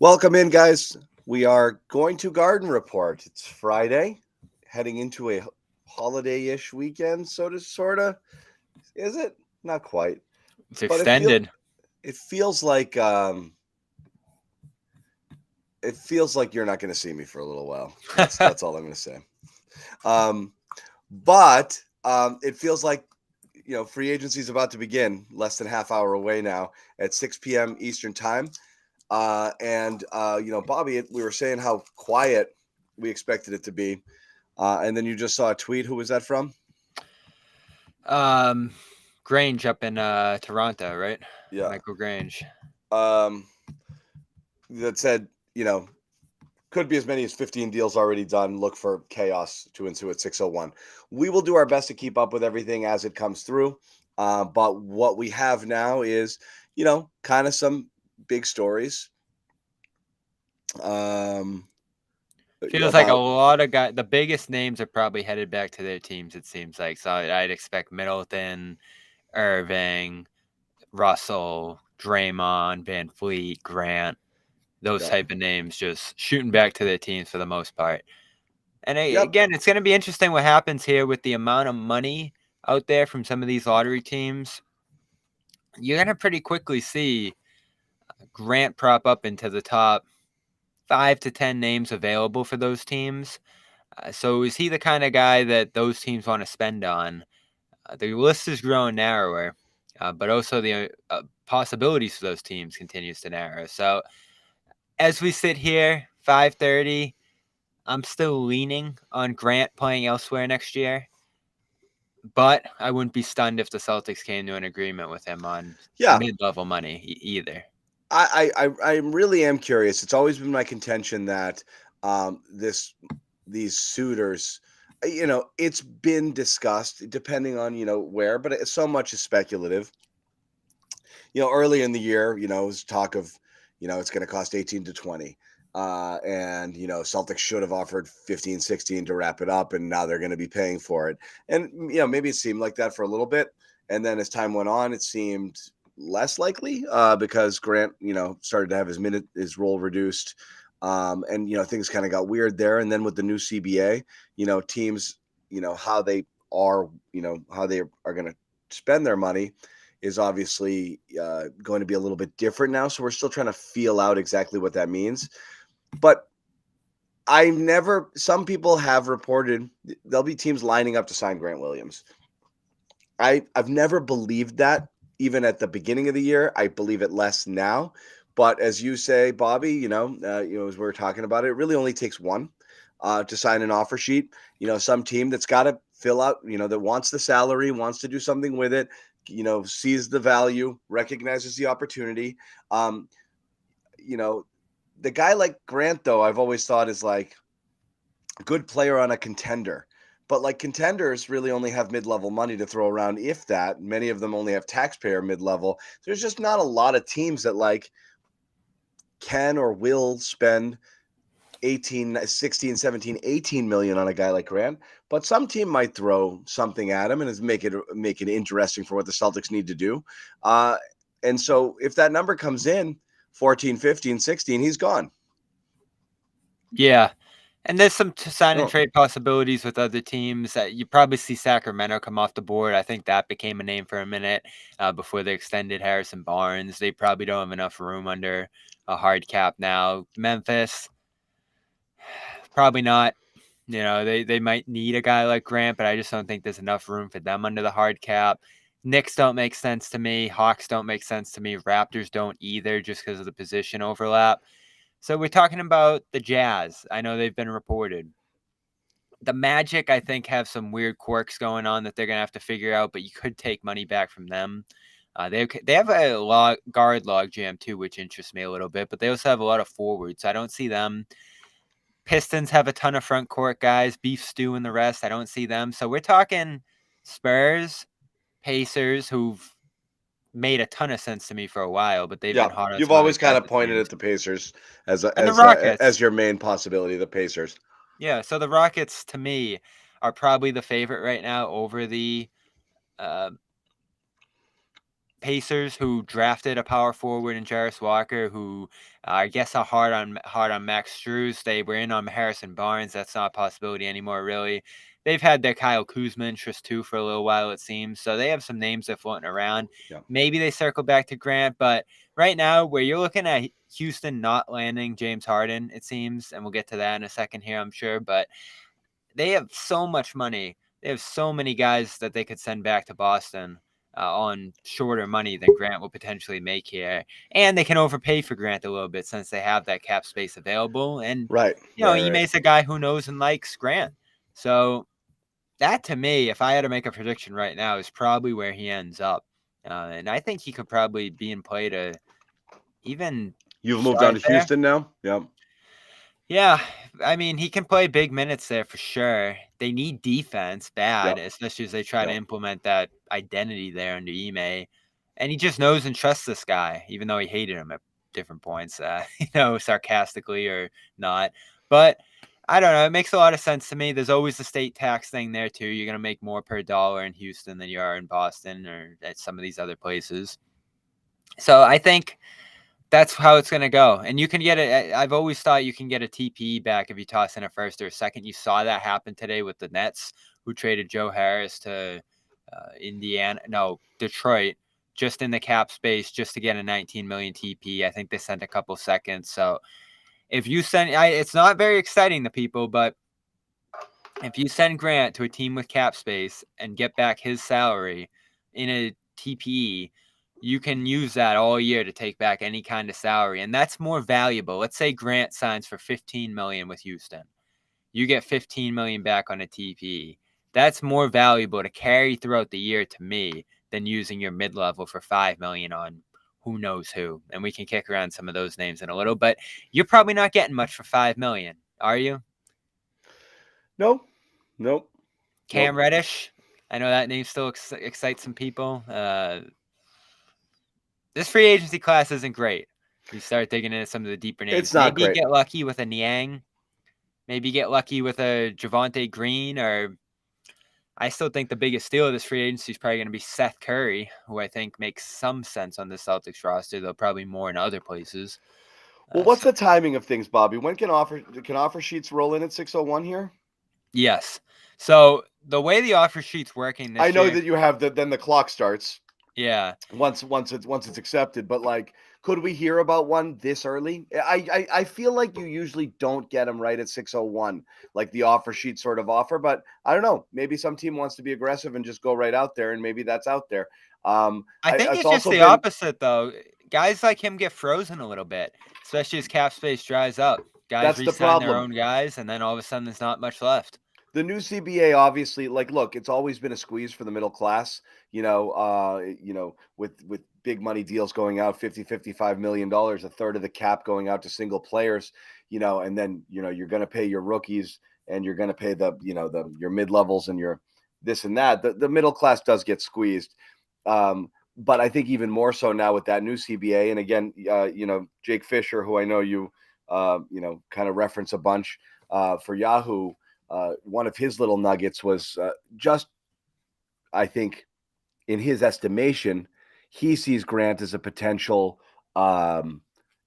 Welcome in, guys. We are going to Garden Report. It's Friday, heading into a holiday-ish weekend, sort of. Is it? Not quite. It's But extended. it feels like you're not going to see me for a little while. That's all I'm going to say. But it feels like free agency is about to begin. Less than half hour away now at 6 p.m. Eastern time. Bobby, we were saying how quiet we expected it to be. And then you just saw a tweet. Who was that from? Grange up in Toronto, right? Yeah. Michael Grange. That said, could be as many as 15 deals already done. Look for chaos to ensue at 6:01. We will do our best to keep up with everything as it comes through. But what we have now is, kind of some big stories. Feels like a lot of guys. The biggest names are probably headed back to their teams, it seems like. So I'd expect Middleton, Irving, Russell, Draymond, Van Fleet, Grant, those type of names just shooting back to their teams for the most part. And again, it's going to be interesting what happens here with the amount of money out there from some of these lottery teams. You're going to pretty quickly see Grant prop up into the top 5 to 10 names available for those teams. So is he the kind of guy that those teams want to spend on? The list is growing narrower, but also the possibilities for those teams continues to narrow. So as we sit here, 5:30, I'm still leaning on Grant playing elsewhere next year. But I wouldn't be stunned if the Celtics came to an agreement with him on mid-level money either. I really am curious. It's always been my contention that these suitors, it's been discussed depending on where, but so much is speculative. Early in the year, it was talk of it's going to cost 18 to 20. And Celtics should have offered 15, 16 to wrap it up, and now they're going to be paying for it. And maybe it seemed like that for a little bit, and then as time went on, it seemed less likely because Grant, started to have his role reduced, and things kind of got weird there. And then with the new CBA, teams, how they are going to spend their money is obviously going to be a little bit different now. So we're still trying to feel out exactly what that means. But some people have reported there'll be teams lining up to sign Grant Williams. I've never believed that, even at the beginning of the year. I believe it less now. But as you say, Bobby, as we're talking about it, it really only takes one to sign an offer sheet. Some team that's got to fill out, that wants the salary, wants to do something with it, sees the value, recognizes the opportunity. The guy like Grant, though, I've always thought is like a good player on a contender. But like contenders really only have mid-level money to throw around, if that. Many of them only have taxpayer mid-level. There's just not a lot of teams that like can or will spend 18, 16, 17, 18 million on a guy like Grant. But some team might throw something at him and make it interesting for what the Celtics need to do. And so if that number comes in, 14, 15, 16, he's gone. Yeah. And there's some sign and trade possibilities with other teams. You probably see Sacramento come off the board. I think that became a name for a minute before they extended Harrison Barnes. They probably don't have enough room under a hard cap now. Memphis, probably not. They might need a guy like Grant, but I just don't think there's enough room for them under the hard cap. Knicks don't make sense to me. Hawks don't make sense to me. Raptors don't either, just because of the position overlap. So we're talking about the Jazz. I know they've been reported. The Magic, I think, have some weird quirks going on that they're going to have to figure out, but you could take money back from them. They have a guard logjam too, which interests me a little bit, but they also have a lot of forwards. So I don't see them. Pistons have a ton of front court guys, Beef Stew and the rest. I don't see them. So we're talking Spurs, Pacers, who've made a ton of sense to me for a while, but they've been hot on. You've always kind of pointed at the Pacers as your main possibility. The Pacers. Yeah, so the Rockets to me are probably the favorite right now over the Pacers, who drafted a power forward in Jarris Walker, who I guess are hard on Max Strus. They were in on Harrison Barnes. That's not a possibility anymore, really. They've had their Kyle Kuzma interest too for a little while, it seems. So they have some names that are floating around. Yeah. Maybe they circle back to Grant, but right now, where you're looking at Houston not landing James Harden, it seems, and we'll get to that in a second here, I'm sure, but they have so much money. They have so many guys that they could send back to Boston on shorter money than Grant will potentially make here. And they can overpay for Grant a little bit since they have that cap space available. And, Right. Ime's a guy who knows and likes Grant. So that, to me, if I had to make a prediction right now, is probably where he ends up. And I think he could probably be in play to even You've moved on to there. Houston now? Yeah. Yeah, I mean, he can play big minutes there for sure. They need defense bad, especially as they try to implement that identity there under Ime. And he just knows and trusts this guy, even though he hated him at different points, sarcastically or not. But I don't know. It makes a lot of sense to me. There's always the state tax thing there, too. You're going to make more per dollar in Houston than you are in Boston or at some of these other places. So I think that's how it's going to go. And you can get it. I've always thought you can get a TPE back if you toss in a first or a second. You saw that happen today with the Nets, who traded Joe Harris to Detroit, just in the cap space, just to get a 19 million TP. I think they sent a couple seconds. So if you send, it's not very exciting to people, but if you send Grant to a team with cap space and get back his salary in a TPE, you can use that all year to take back any kind of salary, and that's more valuable. Let's say Grant signs for $15 million with Houston. You get $15 million back on a TPE. That's more valuable to carry throughout the year to me than using your mid-level for $5 million on who knows who. And we can kick around some of those names in a little, but you're probably not getting much for $5 million, are you? Nope. Cam Reddish. I know that name still excites some people. This free agency class isn't great. You start digging into some of the deeper names. It's not Maybe great. Get lucky with a Niang. Maybe get lucky with a Javonte Green. Or I still think the biggest steal of this free agency is probably going to be Seth Curry, who I think makes some sense on the Celtics roster, though probably more in other places. Well, what's the timing of things, Bobby? When can offer sheets roll in at 6:01 here? Yes. So the way the offer sheet's working this I know year, that you have then the clock starts. Yeah. Once it's accepted, but like, could we hear about one this early? I feel like you usually don't get them right at 6:01, like the offer sheet sort of offer. But I don't know. Maybe some team wants to be aggressive and just go right out there, and maybe that's out there. I think it's just the opposite, though. Guys like him get frozen a little bit, especially as cap space dries up. Guys re-sign their own guys, and then all of a sudden there's not much left. The new CBA, obviously, look, it's always been a squeeze for the middle class, with big money deals going out, $50-55 million, a third of the cap going out to single players, and then, you're going to pay your rookies and you're going to pay your mid-levels and your this and that. The middle class does get squeezed. But I think even more so now with that new CBA. And again, Jake Fisher, who I know you, kind of reference a bunch for Yahoo. One of his little nuggets was I think, in his estimation, he sees Grant as a potential as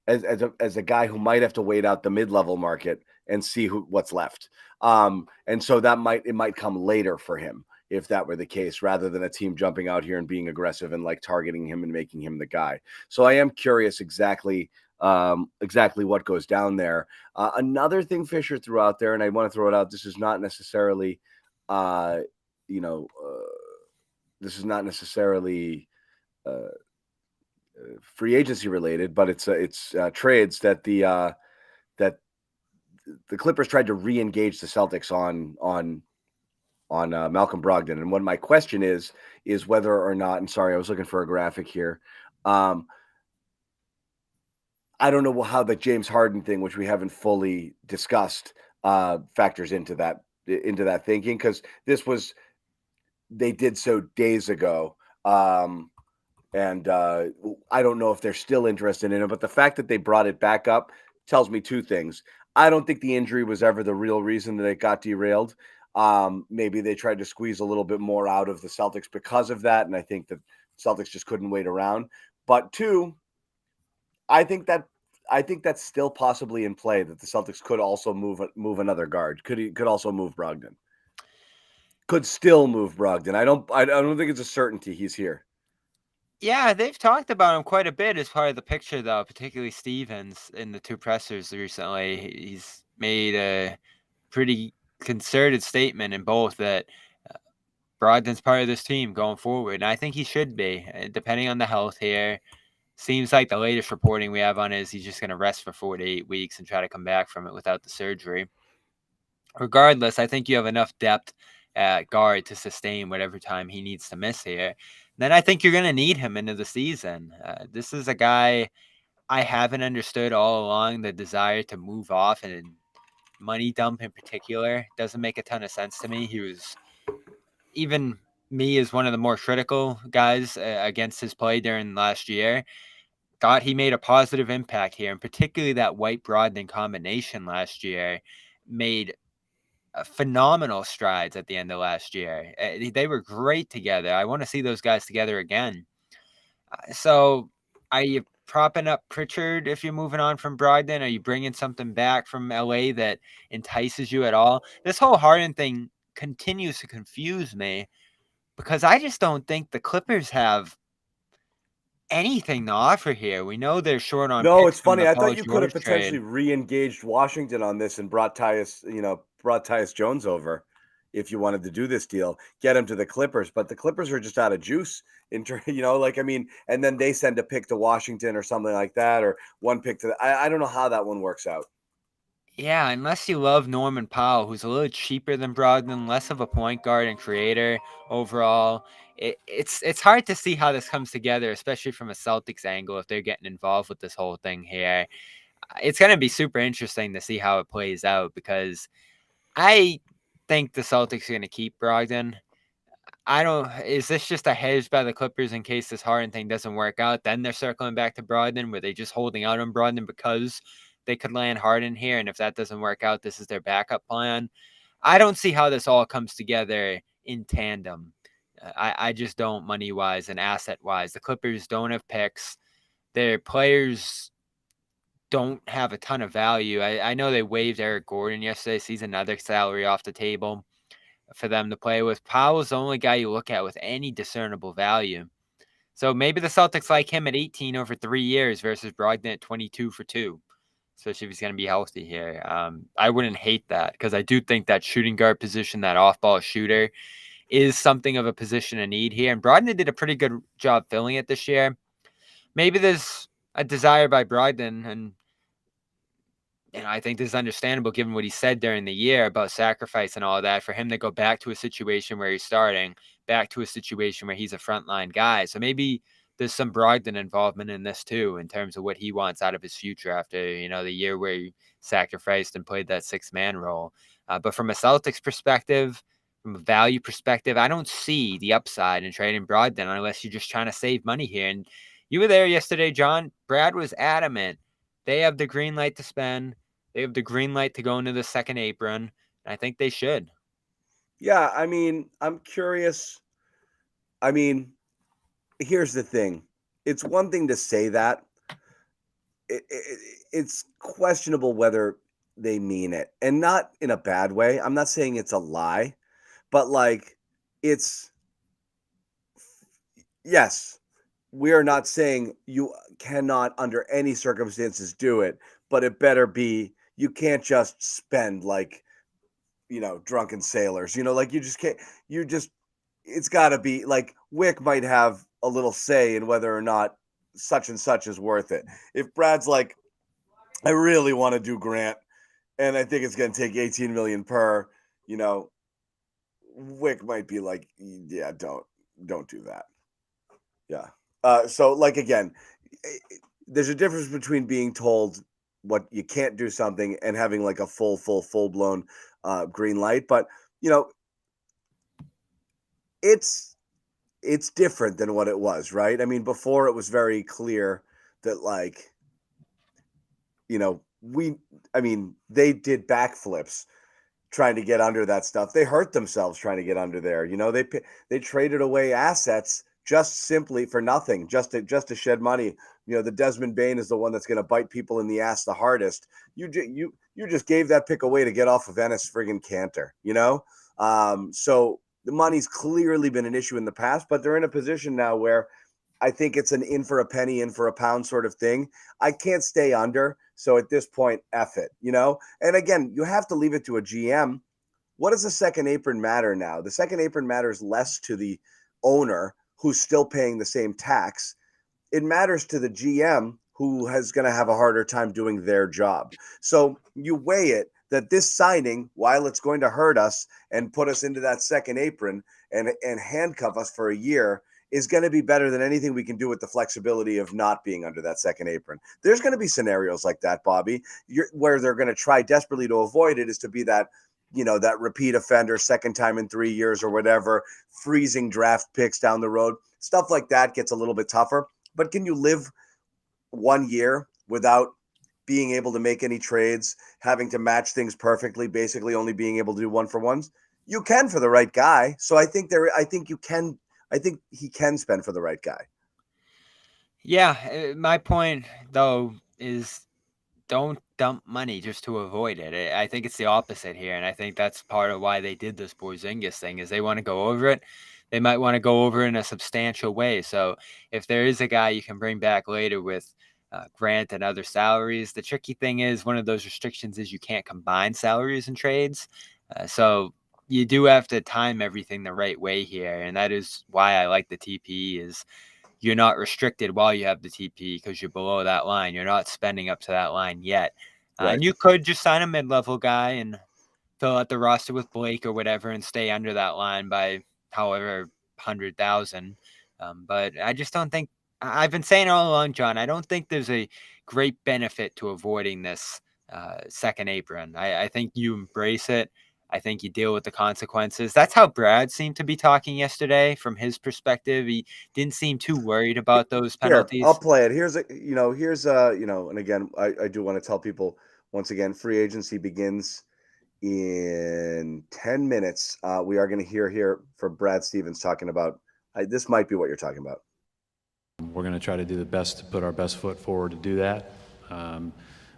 a guy who might have to wait out the mid-level market and see what's left. And so it might come later for him if that were the case, rather than a team jumping out here and being aggressive and like targeting him and making him the guy. So I am curious exactly what goes down there. Another thing Fisher threw out there, and I want to throw it out. This is not necessarily, free agency related, but it's trades that the Clippers tried to re-engage the Celtics on Malcolm Brogdon. And what my question is whether or not, and sorry, I was looking for a graphic here. I don't know how the James Harden thing, which we haven't fully discussed, factors into that thinking, because they did so days ago. And I don't know if they're still interested in it, but the fact that they brought it back up tells me two things. I don't think the injury was ever the real reason that it got derailed. Maybe they tried to squeeze a little bit more out of the Celtics because of that. And I think that Celtics just couldn't wait around. But two, I think that's still possibly in play, that the Celtics could also move another guard. Could also move Brogdon. Could still move Brogdon. I don't think it's a certainty he's here. Yeah, they've talked about him quite a bit as part of the picture, though, particularly Stevens in the two pressers recently. He's made a pretty concerted statement in both that Brogdon's part of this team going forward, and I think he should be, depending on the health here. Seems like the latest reporting we have on it is he's just going to rest for 4 to 8 weeks and try to come back from it without the surgery. Regardless, I think you have enough depth at guard to sustain whatever time he needs to miss here. Then I think you're going to need him into the season. This is a guy I haven't understood all along, the desire to move off, and money dump in particular doesn't make a ton of sense to me. He was, even me as one of the more critical guys against his play during last year, thought he made a positive impact here, and particularly that White Brogdon combination last year made phenomenal strides at the end of last year. They were great together. I want to see those guys together again. So are you propping up Pritchard if you're moving on from Brogdon? Are you bringing something back from LA that entices you at all? This whole Harden thing continues to confuse me because I just don't think the Clippers have anything to offer here. We know they're short on No, picks it's from the funny. I Paul thought you could have George potentially trade. re-engaged Washington on this and brought Tyus Jones over if you wanted to do this deal, get him to the Clippers. But the Clippers are just out of juice and then they send a pick to Washington or something like that, or one pick to I don't know how that one works out. Yeah, unless you love Norman Powell, who's a little cheaper than Brogdon, less of a point guard and creator overall. It's hard to see how this comes together, especially from a Celtics angle if they're getting involved with this whole thing here. It's going to be super interesting to see how it plays out because I think the Celtics are going to keep Brogdon. I don't. Is this just a hedge by the Clippers in case this Harden thing doesn't work out? Then they're circling back to Brogdon. Were they just holding out on Brogdon because they could land Harden here? And if that doesn't work out, this is their backup plan. I don't see how this all comes together in tandem. I just don't, money wise and asset wise. The Clippers don't have picks. Their players don't have a ton of value. I know they waived Eric Gordon yesterday. So he's another salary off the table for them to play with. Powell's the only guy you look at with any discernible value. So maybe the Celtics like him at 18 over 3 years versus Brogdon at 22 for 2, especially if he's going to be healthy here. I wouldn't hate that because I do think that shooting guard position, that off-ball shooter, is something of a position of need here. And Brogdon did a pretty good job filling it this year. Maybe there's a desire by Brogdon, and I think this is understandable given what he said during the year about sacrifice and all that, for him to go back to a situation where he's starting, back to a situation where he's a frontline guy. So maybe there's some Brogdon involvement in this too, in terms of what he wants out of his future after, the year where he sacrificed and played that 6-man role. But from a Celtics perspective, from a value perspective, I don't see the upside in trading Brogdon unless you're just trying to save money here. And you were there yesterday, John. Brad was adamant. They have the green light to spend. They have the green light to go into the second apron. And I think they should. Yeah, I mean, I'm curious. I mean, here's the thing. It's one thing to say that. It's questionable whether they mean it, and not in a bad way. I'm not saying it's a lie, but it's yes, we are not saying you cannot under any circumstances do it, but it better be, you can't just spend drunken sailors. You just can't. It's got to be Wick might have a little say in whether or not such and such is worth it. If Brad's like, I really want to do Grant, and I think it's going to take 18 million per, Wick might be like, yeah, don't do that. Yeah. So again, there's a difference between being told what you can't do something and having a full blown green light. But it's different than what it was, right? I mean, before it was very clear that they did backflips trying to get under that stuff. They hurt themselves trying to get under there. They traded away assets just simply for nothing, just to shed money. The Desmond Bain is the one that's going to bite people in the ass the hardest. You just gave that pick away to get off of Ennis friggin' Cantor, So the money's clearly been an issue in the past, but they're in a position now where I think it's an in for a penny, in for a pound sort of thing. I can't stay under. So at this point, F it, And again, you have to leave it to a GM. What does the second apron matter now? The second apron matters less to the owner who's still paying the same tax. It matters to the GM who is going to have a harder time doing their job. So you weigh it that this signing, while it's going to hurt us and put us into that second apron and handcuff us for a year, is going to be better than anything we can do with the flexibility of not being under that second apron. There's going to be scenarios like that, Bobby, where they're going to try desperately to avoid it, is to be that, that repeat offender, second time in 3 years or whatever, freezing draft picks down the road. Stuff like that gets a little bit tougher. But can you live 1 year without being able to make any trades, having to match things perfectly, basically only being able to do 1-for-1s? You can for the right guy. So I think he can spend for the right guy. Yeah, my point though is don't dump money just to avoid it. I think it's the opposite here, and I think that's part of why they did this Porzingis thing, is they want to go over it. They might want to go over in a substantial way. So if there is a guy you can bring back later with Grant and other salaries, the tricky thing is one of those restrictions is you can't combine salaries and trades. So you do have to time everything the right way here, and that is why I like the TP is you're not restricted while you have the TP because you're below that line. You're not spending up to that line yet. Right. And you could just sign a mid-level guy and fill out the roster with Blake or whatever and stay under that line by however 100,000. But I just don't think – I've been saying all along, John, I don't think there's a great benefit to avoiding this second apron. I think you embrace it. I think you deal with the consequences. That's how Brad seemed to be talking yesterday from his perspective. He didn't seem too worried about those penalties. Here, I'll play it. And again, I do want to tell people once again, free agency begins in 10 minutes. We are going to hear here from Brad Stevens talking about, this might be what you're talking about. We're going to try to do the best to put our best foot forward to do that.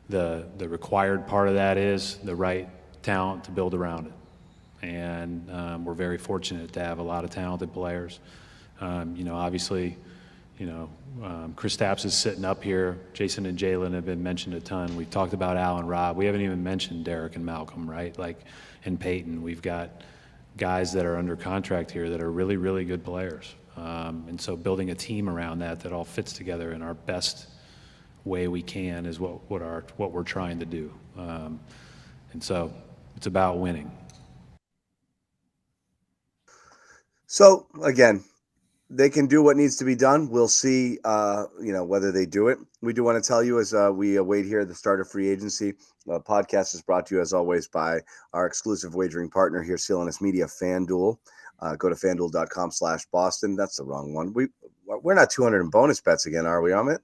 The required part of that is the right talent to build around it. And we're very fortunate to have a lot of talented players. Obviously, Kristaps is sitting up here. Jason and Jaylen have been mentioned a ton. We've talked about Al and Rob. We haven't even mentioned Derek and Malcolm, right? And Peyton. We've got guys that are under contract here that are really, really good players. And so building a team around that all fits together in our best way we can is what we're trying to do. And so it's about winning. So again, they can do what needs to be done. We'll see, whether they do it. We do want to tell you as we await here the start of free agency. Podcast is brought to you as always by our exclusive wagering partner here, CLNS Media, FanDuel. Go to FanDuel.com/Boston. That's the wrong one. We're not 200 in bonus bets again, are we, Amit?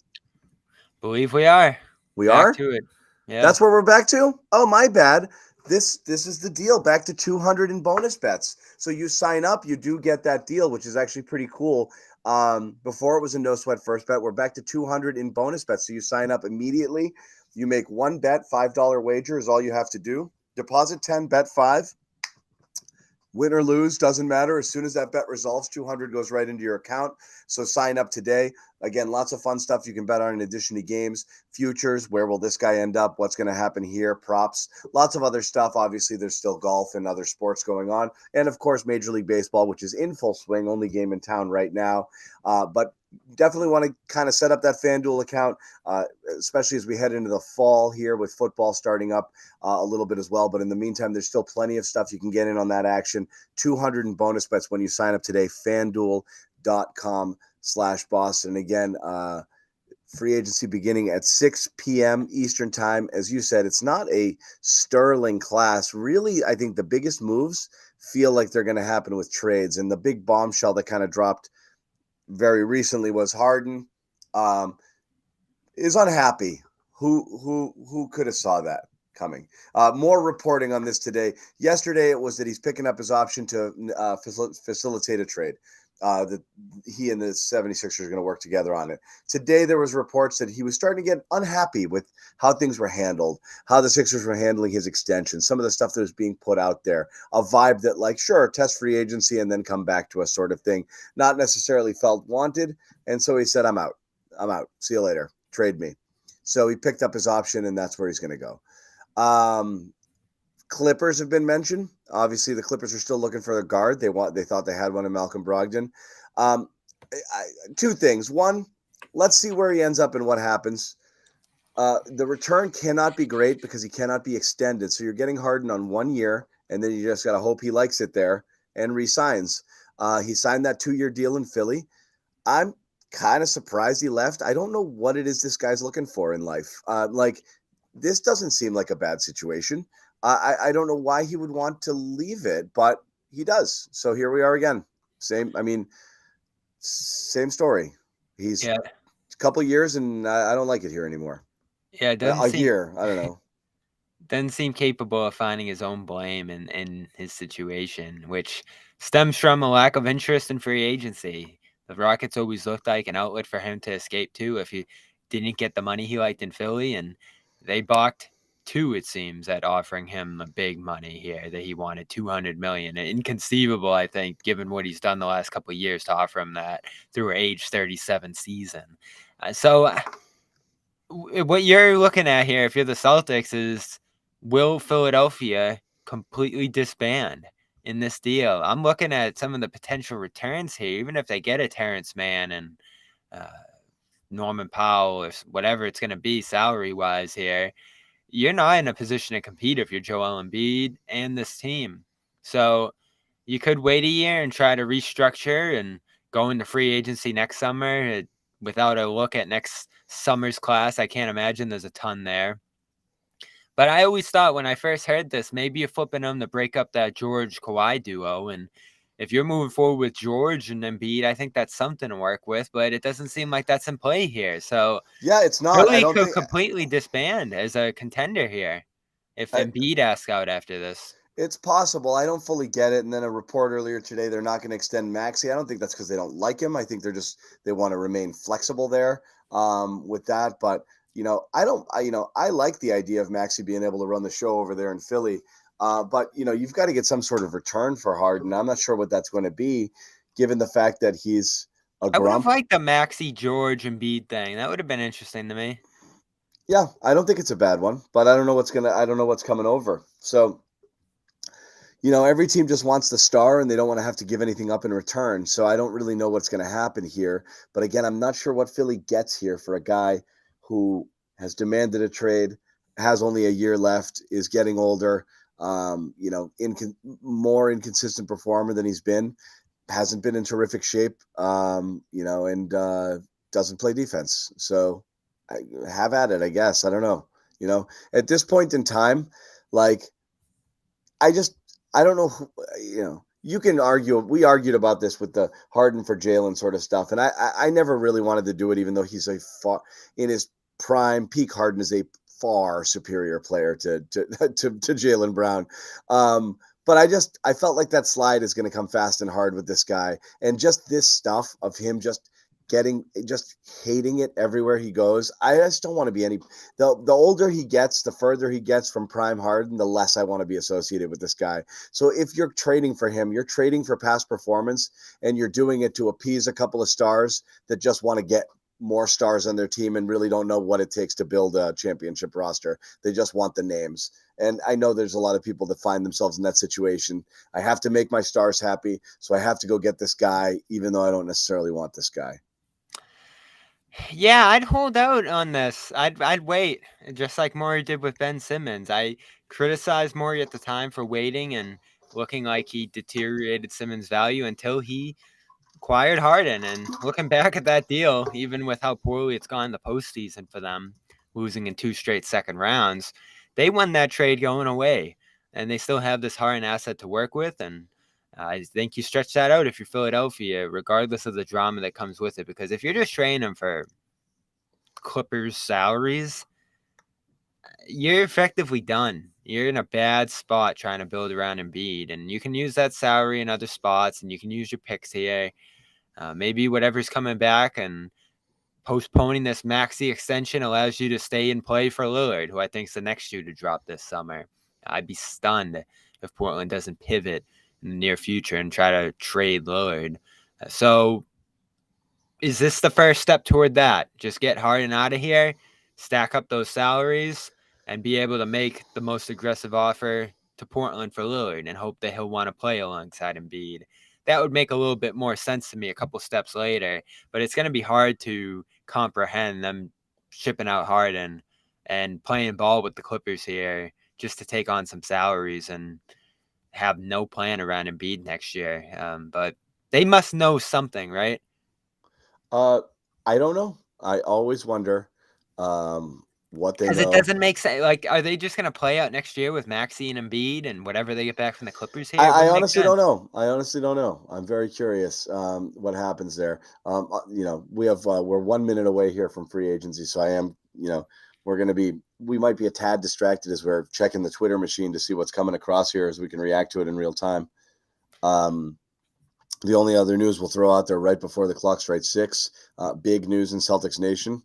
Believe we are. We back are? to it. Yeah. That's where we're back to? Oh, my bad. This is the deal, back to 200 in bonus bets. So you sign up, you do get that deal, which is actually pretty cool. Before it was a no sweat first bet. We're back to 200 in bonus bets. So you sign up immediately. You make one bet, $5 wager is all you have to do. Deposit 10, bet 5. Win or lose, doesn't matter. As soon as that bet resolves, 200 goes right into your account. So sign up today. Again, lots of fun stuff you can bet on in addition to games, futures, where will this guy end up, what's going to happen here, props, lots of other stuff. Obviously, there's still golf and other sports going on. And, of course, Major League Baseball, which is in full swing, only game in town right now. But definitely want to kind of set up that FanDuel account, especially as we head into the fall here with football starting up a little bit as well. But in the meantime, there's still plenty of stuff you can get in on that action. 200 in bonus bets when you sign up today, FanDuel.com/Boston. Again, free agency beginning at 6 p.m. Eastern time. As you said, it's not a sterling class. Really, I think the biggest moves feel like they're going to happen with trades. And the big bombshell that kind of dropped very recently was Harden is unhappy. Who could have saw that coming? More reporting on this today. Yesterday it was that he's picking up his option to facilitate a trade. that he and the 76ers are going to work together on it. Today, there was reports that he was starting to get unhappy with how things were handled, how the Sixers were handling his extension, some of the stuff that was being put out there, a vibe that like, sure, test free agency and then come back to us sort of thing, not necessarily felt wanted. And so he said, I'm out. See you later. Trade me. So he picked up his option, and that's where he's going to go. Clippers have been mentioned. Obviously, the Clippers are still looking for a guard. They thought they had one in Malcolm Brogdon. Two things. One, let's see where he ends up and what happens. The return cannot be great because he cannot be extended. So you're getting Harden on 1 year, and then you just got to hope he likes it there and resigns. He signed that 2-year deal in Philly. I'm kind of surprised he left. I don't know what it is this guy's looking for in life. This doesn't seem like a bad situation. I don't know why he would want to leave it, but he does. So here we are again. Same story. He's a couple years, and I don't like it here anymore. Yeah, it doesn't year. I don't know. Doesn't seem capable of finding his own blame in his situation, which stems from a lack of interest in free agency. The Rockets always looked like an outlet for him to escape to if he didn't get the money he liked in Philly, and they balked too, it seems, at offering him the big money here that he wanted, $200 million. Inconceivable, I think, given what he's done the last couple of years to offer him that through age 37 season. So what you're looking at here, if you're the Celtics, is will Philadelphia completely disband in this deal? I'm looking at some of the potential returns here, even if they get a Terrence Mann and Norman Powell, or whatever it's going to be salary-wise here. You're not in a position to compete if you're Joel Embiid and this team. So you could wait a year and try to restructure and go into free agency next summer without a look at next summer's class. I can't imagine there's a ton there. But I always thought when I first heard this, maybe you're flipping them to break up that George-Kawhi duo. And if you're moving forward with George and Embiid, I think that's something to work with, but it doesn't seem like that's in play here. So yeah, it's not. Philly could completely disband as a contender here if Embiid asks out after this. It's possible. I don't fully get it. And then a report earlier today, they're not going to extend Maxey. I don't think that's because they don't like him. I think they want to remain flexible there with that. But, I like the idea of Maxey being able to run the show over there in Philly. But, you've got to get some sort of return for Harden. I'm not sure what that's going to be, given the fact that he's a grump. I would have liked the Maxey, George, and Embiid thing. That would have been interesting to me. Yeah, I don't think it's a bad one, but I don't know what's coming over. So, every team just wants the star and they don't want to have to give anything up in return. So I don't really know what's going to happen here. But again, I'm not sure what Philly gets here for a guy who has demanded a trade, has only a year left, is getting older, more inconsistent performer than he's been, hasn't been in terrific shape, and doesn't play defense. So have at it, I guess. I don't know. At this point in time, I don't know, you can argue. We argued about this with the Harden for Jaylen sort of stuff. And I never really wanted to do it, even though he's in his prime. Peak Harden is a far superior player to Jaylen Brown. But I felt like that slide is going to come fast and hard with this guy. And just this stuff of him just hating it everywhere he goes. I just don't want to be the older he gets, the further he gets from prime Harden, the less I want to be associated with this guy. So if you're trading for him, you're trading for past performance, and you're doing it to appease a couple of stars that just want to get more stars on their team and really don't know what it takes to build a championship roster. They just want the names. And I know there's a lot of people that find themselves in that situation. I have to make my stars happy, so I have to go get this guy, even though I don't necessarily want this guy. Yeah, I'd hold out on this. I'd wait, just like Morey did with Ben Simmons. I criticized Morey at the time for waiting and looking like he deteriorated Simmons' value until he acquired Harden. And looking back at that deal, even with how poorly it's gone in the postseason for them, losing in 2 straight second rounds, they won that trade going away. And they still have this Harden asset to work with, and I think you stretch that out if you're Philadelphia, regardless of the drama that comes with it. Because if you're just trading them for Clippers salaries, you're effectively done. You're in a bad spot trying to build around Embiid. And you can use that salary in other spots, and you can use your picks here. Maybe whatever's coming back and postponing this maxi extension allows you to stay and play for Lillard, who I think is the next shoe to drop this summer. I'd be stunned if Portland doesn't pivot in the near future and try to trade Lillard. So is this the first step toward that? Just get Harden out of here, stack up those salaries, and be able to make the most aggressive offer to Portland for Lillard and hope that he'll want to play alongside Embiid. That would make a little bit more sense to me a couple steps later, but it's going to be hard to comprehend them shipping out Harden and playing ball with the Clippers here just to take on some salaries and have no plan around Embiid next year. But they must know something, right? I don't know. I always wonder what they know. Because it doesn't make sense. Like, are they just going to play out next year with Maxey and Embiid and whatever they get back from the Clippers here? I honestly don't know. I'm very curious what happens there. We're 1 minute away here from free agency, so I am, we might be a tad distracted as we're checking the Twitter machine to see what's coming across here as we can react to it in real time. The only other news we'll throw out there right before the clock strikes 6, big news in Celtics Nation.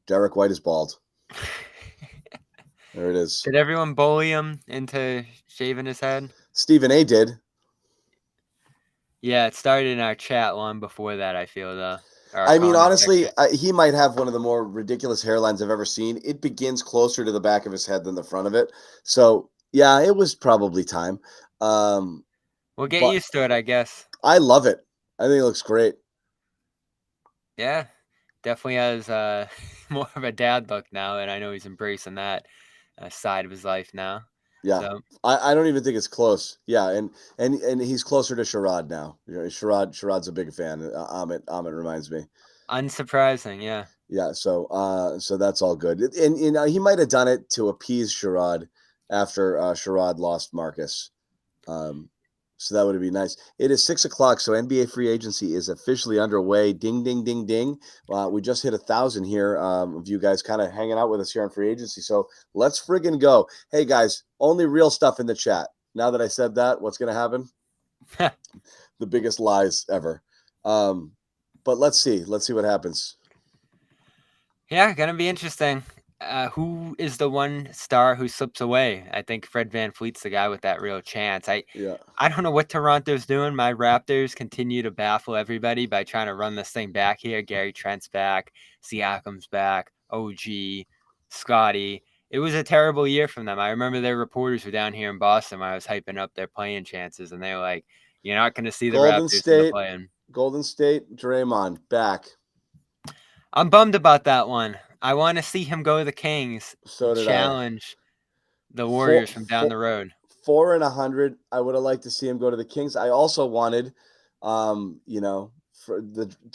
Derek White is bald. There it is. Did everyone bully him into shaving his head? Stephen A. did. Yeah, it started in our chat long before that, I feel, though. I mean, honestly, he might have one of the more ridiculous hairlines I've ever seen. It begins closer to the back of his head than the front of it. So, yeah, it was probably time. We'll get used to it, I guess. I love it. I think it looks great. Yeah, definitely has more of a dad look now, and I know he's embracing that side of his life now. Yeah, so. I don't even think it's close. Yeah, and he's closer to Sherrod now. Sherrod's a big fan. Amit reminds me. Unsurprising, yeah. Yeah, so that's all good. And he might have done it to appease Sherrod after Sherrod lost Marcus. So that would be nice. It is 6 o'clock, so NBA free agency is officially underway. Ding, ding, ding, ding. We just hit 1,000 here of you guys kind of hanging out with us here on free agency. So let's friggin' go. Hey, guys, only real stuff in the chat. Now that I said that, what's going to happen? The biggest lies ever. But let's see. Let's see what happens. Yeah, going to be interesting. Who is the one star who slips away? I think Fred VanVleet's the guy with that real chance. I don't know what Toronto's doing. My Raptors continue to baffle everybody by trying to run this thing back here. Gary Trent's back, Siakam's back, OG, Scotty. It was a terrible year from them. I remember their reporters were down here in Boston when I was hyping up their playing chances, and they were like, "You're not going to see the Raptors in the play-in." Golden State, Draymond back. I'm bummed about that one. I want to see him go to the Kings. So did challenge the Warriors from down the road. 4 and 100. I would have liked to see him go to the Kings. I also wanted, to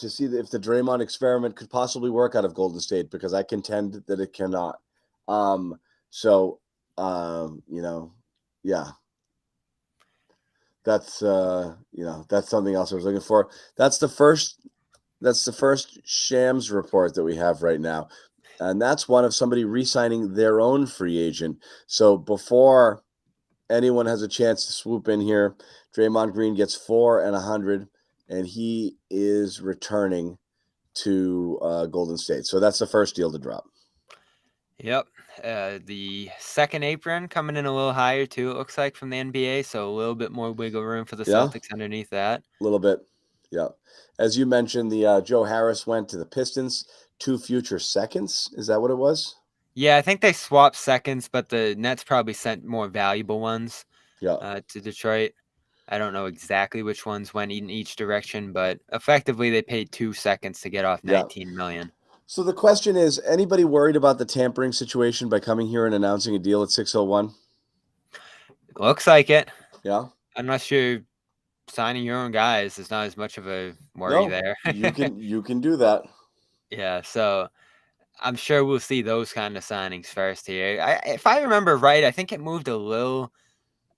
see if the Draymond experiment could possibly work out of Golden State, because I contend that it cannot. Yeah. That's that's something else I was looking for. That's the first Shams report that we have right now. And that's one of somebody re-signing their own free agent. So before anyone has a chance to swoop in here, Draymond Green gets 4 and 100, and he is returning to Golden State. So that's the first deal to drop. Yep. The second apron coming in a little higher too, it looks like, from the NBA. So a little bit more wiggle room for the Celtics underneath that. A little bit. Yeah. As you mentioned, the Joe Harris went to the Pistons. 2 future seconds. Is that what it was? Yeah, I think they swapped seconds, but the Nets probably sent more valuable ones to Detroit. I don't know exactly which ones went in each direction, but effectively they paid 2 seconds to get off $19 million. So the question is, anybody worried about the tampering situation by coming here and announcing a deal at 6:01? Looks like it. Yeah. Unless you're signing your own guys, there's not as much of a worry there. you can do that. Yeah, so I'm sure we'll see those kind of signings first here. If I remember right, I think it moved a little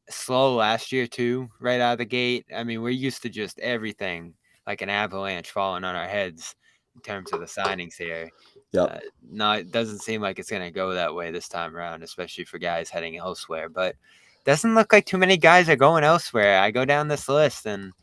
slow last year too, right out of the gate. I mean, we're used to just everything like an avalanche falling on our heads in terms of the signings here. Yeah. No, it doesn't seem like it's going to go that way this time around, especially for guys heading elsewhere. But it doesn't look like too many guys are going elsewhere. I go down this list and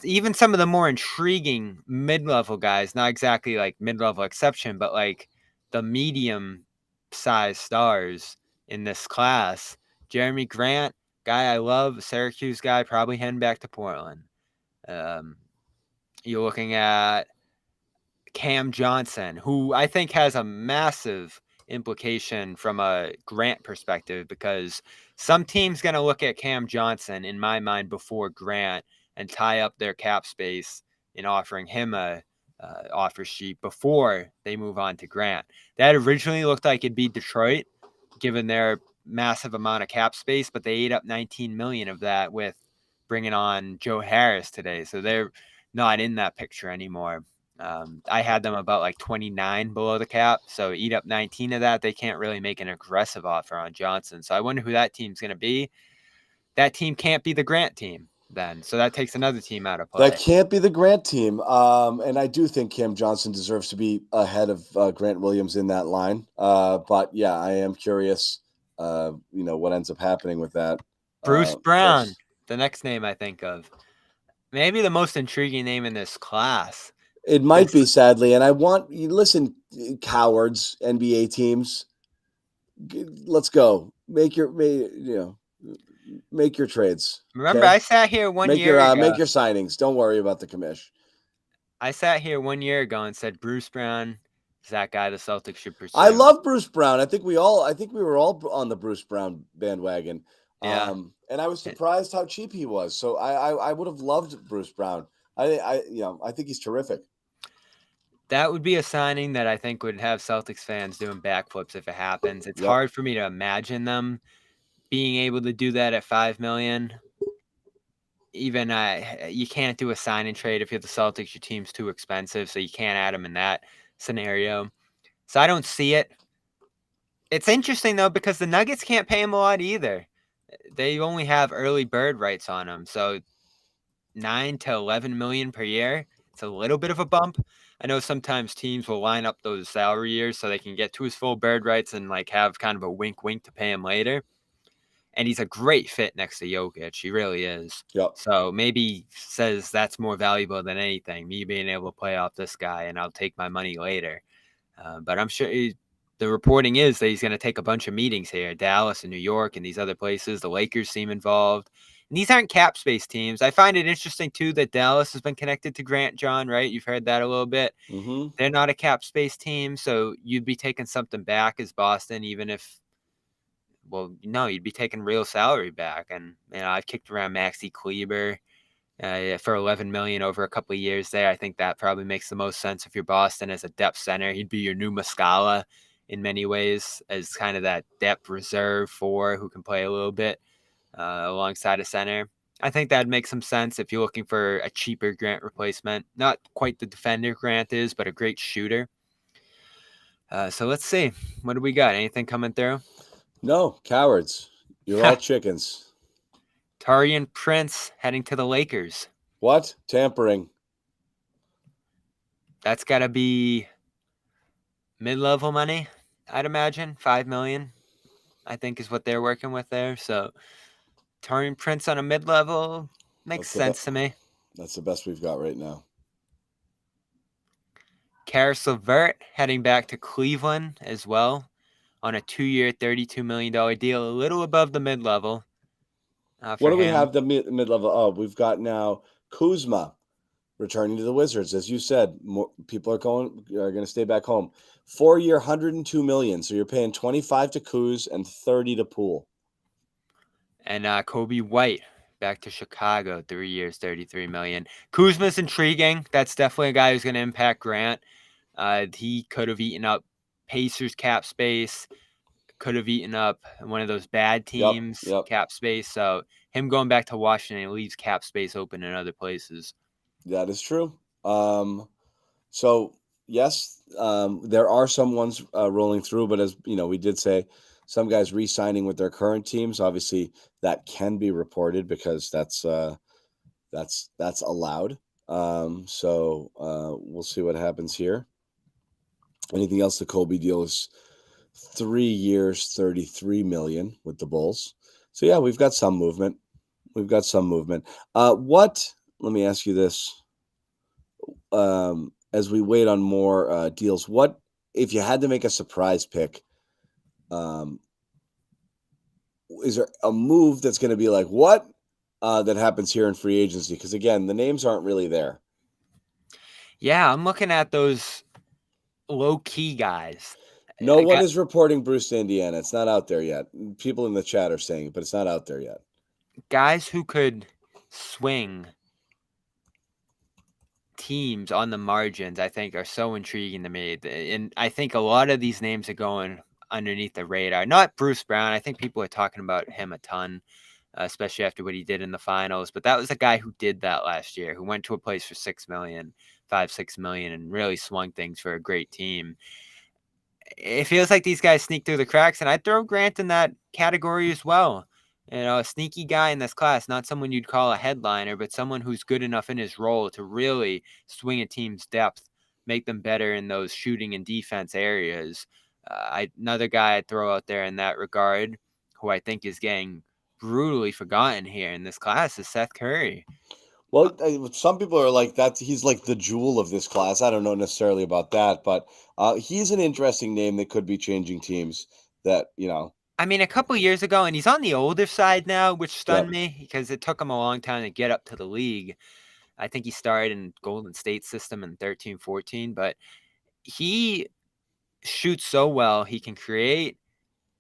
even some of the more intriguing mid-level guys, not exactly like mid-level exception, but like the medium-sized stars in this class. Jeremy Grant, guy I love, a Syracuse guy, probably heading back to Portland. You're looking at Cam Johnson, who I think has a massive implication from a Grant perspective, because some team's going to look at Cam Johnson, in my mind, before Grant and tie up their cap space in offering him a offer sheet before they move on to Grant. That originally looked like it'd be Detroit, given their massive amount of cap space, but they ate up $19 million of that with bringing on Joe Harris today. So they're not in that picture anymore. I had them about like 29 below the cap. So eat up 19 of that. They can't really make an aggressive offer on Johnson. So I wonder who that team's going to be. That team can't be the Grant team then. So that takes another team out of play. That can't be the Grant team. And I do think Cam Johnson deserves to be ahead of Grant Williams in that line. But yeah, I am curious, what ends up happening with that. Bruce Brown, the next name I think of. Maybe the most intriguing name in this class. It might be, sadly. And I want you listen, cowards, NBA teams. Let's go. Make your trades. Remember, okay? I sat here one year ago. Make your signings. Don't worry about the commish. I sat here 1 year ago and said Bruce Brown is that guy the Celtics should pursue. I love Bruce Brown. I think we were all on the Bruce Brown bandwagon. Yeah. And I was surprised how cheap he was. So I would have loved Bruce Brown. I think he's terrific. That would be a signing that I think would have Celtics fans doing backflips if it happens. It's hard for me to imagine them being able to do that at $5 million. Even you can't do a sign and trade if you're the Celtics. Your team's too expensive, so you can't add them in that scenario. So I don't see it. It's interesting though, because the Nuggets can't pay him a lot either. They only have early bird rights on him, so 9 to 11 million per year. It's a little bit of a bump. I know sometimes teams will line up those salary years so they can get to his full bird rights and like have kind of a wink to pay him later. And he's a great fit next to Jokic. He really is. Yep. So maybe says that's more valuable than anything, me being able to play off this guy, and I'll take my money later. But I'm sure the reporting is that he's going to take a bunch of meetings here, Dallas and New York and these other places. The Lakers seem involved. And these aren't cap space teams. I find it interesting, too, that Dallas has been connected to Grant, John, right? You've heard that a little bit. Mm-hmm. They're not a cap space team, so you'd be taking something back as Boston, even if, well, no, you'd be taking real salary back. And I've kicked around Maxi Kleber for $11 million over a couple of years there. I think that probably makes the most sense if you're Boston as a depth center. He'd be your new Muscala in many ways, as kind of that depth reserve for who can play a little bit alongside a center. I think that'd make some sense if you're looking for a cheaper Grant replacement. Not quite the defender Grant is, but a great shooter. So let's see. What do we got? Anything coming through? No, cowards. You're all chickens. Taurean Prince heading to the Lakers. What? Tampering. That's got to be mid-level money, I'd imagine. $5 million, I think, is what they're working with there. So Taurean Prince on a mid-level makes sense to me. That's the best we've got right now. Karis LeVert heading back to Cleveland as well on a 2-year, $32 million deal, a little above the mid-level. What do we have the mid-level? Oh, we've got now Kuzma returning to the Wizards. As you said, more people are going to stay back home. 4-year, $102 million. So you're paying 25 to Kuz and 30 to Poole. And Kobe White back to Chicago, 3 years, $33 million. Kuzma's intriguing. That's definitely a guy who's going to impact Grant. He could have eaten up Pacers cap space, could have eaten up one of those bad teams cap space. So him going back to Washington leaves cap space open in other places. That is true. So yes, there are some ones rolling through, but as you know, we did say some guys re-signing with their current teams. Obviously, that can be reported because that's allowed. So we'll see what happens here. Anything else? The Kobe deal is 3 years, $33 million with the Bulls. So yeah, we've got some movement. What let me ask you this. As we wait on more deals, what if you had to make a surprise pick? Is there a move that's going to be like what that happens here in free agency? Because again, the names aren't really there. Yeah, I'm looking at those low-key guys. No one is reporting Bruce to Indiana. It's not out there yet. People in the chat are saying it, but it's not out there yet. Guys who could swing teams on the margins, I think, are so intriguing to me. And I think a lot of these names are going underneath the radar. Not Bruce Brown. I think people are talking about him a ton, especially after what he did in the finals. But that was a guy who did that last year, who went to a place for $6 million, $6 million, and really swung things for a great team. It feels like these guys sneak through the cracks, and I'd throw Grant in that category as well. A sneaky guy in this class, not someone you'd call a headliner, but someone who's good enough in his role to really swing a team's depth, make them better in those shooting and defense areas. Another guy I'd throw out there in that regard, who I think is getting brutally forgotten here in this class, is Seth Curry. Well, some people are like that. He's like the jewel of this class. I don't know necessarily about that, but he's an interesting name that could be changing teams. That I mean, a couple years ago, and he's on the older side now, which stunned me because it took him a long time to get up to the league. I think he started in Golden State system in 13-14, but he shoots so well. He can create.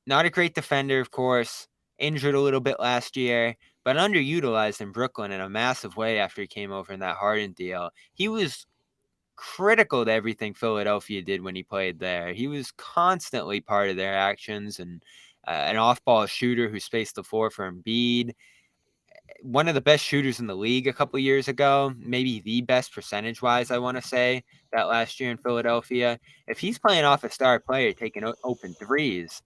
Not a great defender, of course. Injured a little bit last year, but underutilized in Brooklyn in a massive way after he came over in that Harden deal. He was critical to everything Philadelphia did when he played there. He was constantly part of their actions and an off-ball shooter who spaced the floor for Embiid. One of the best shooters in the league a couple years ago, maybe the best percentage-wise, I want to say, that last year in Philadelphia. If he's playing off a star player taking open threes,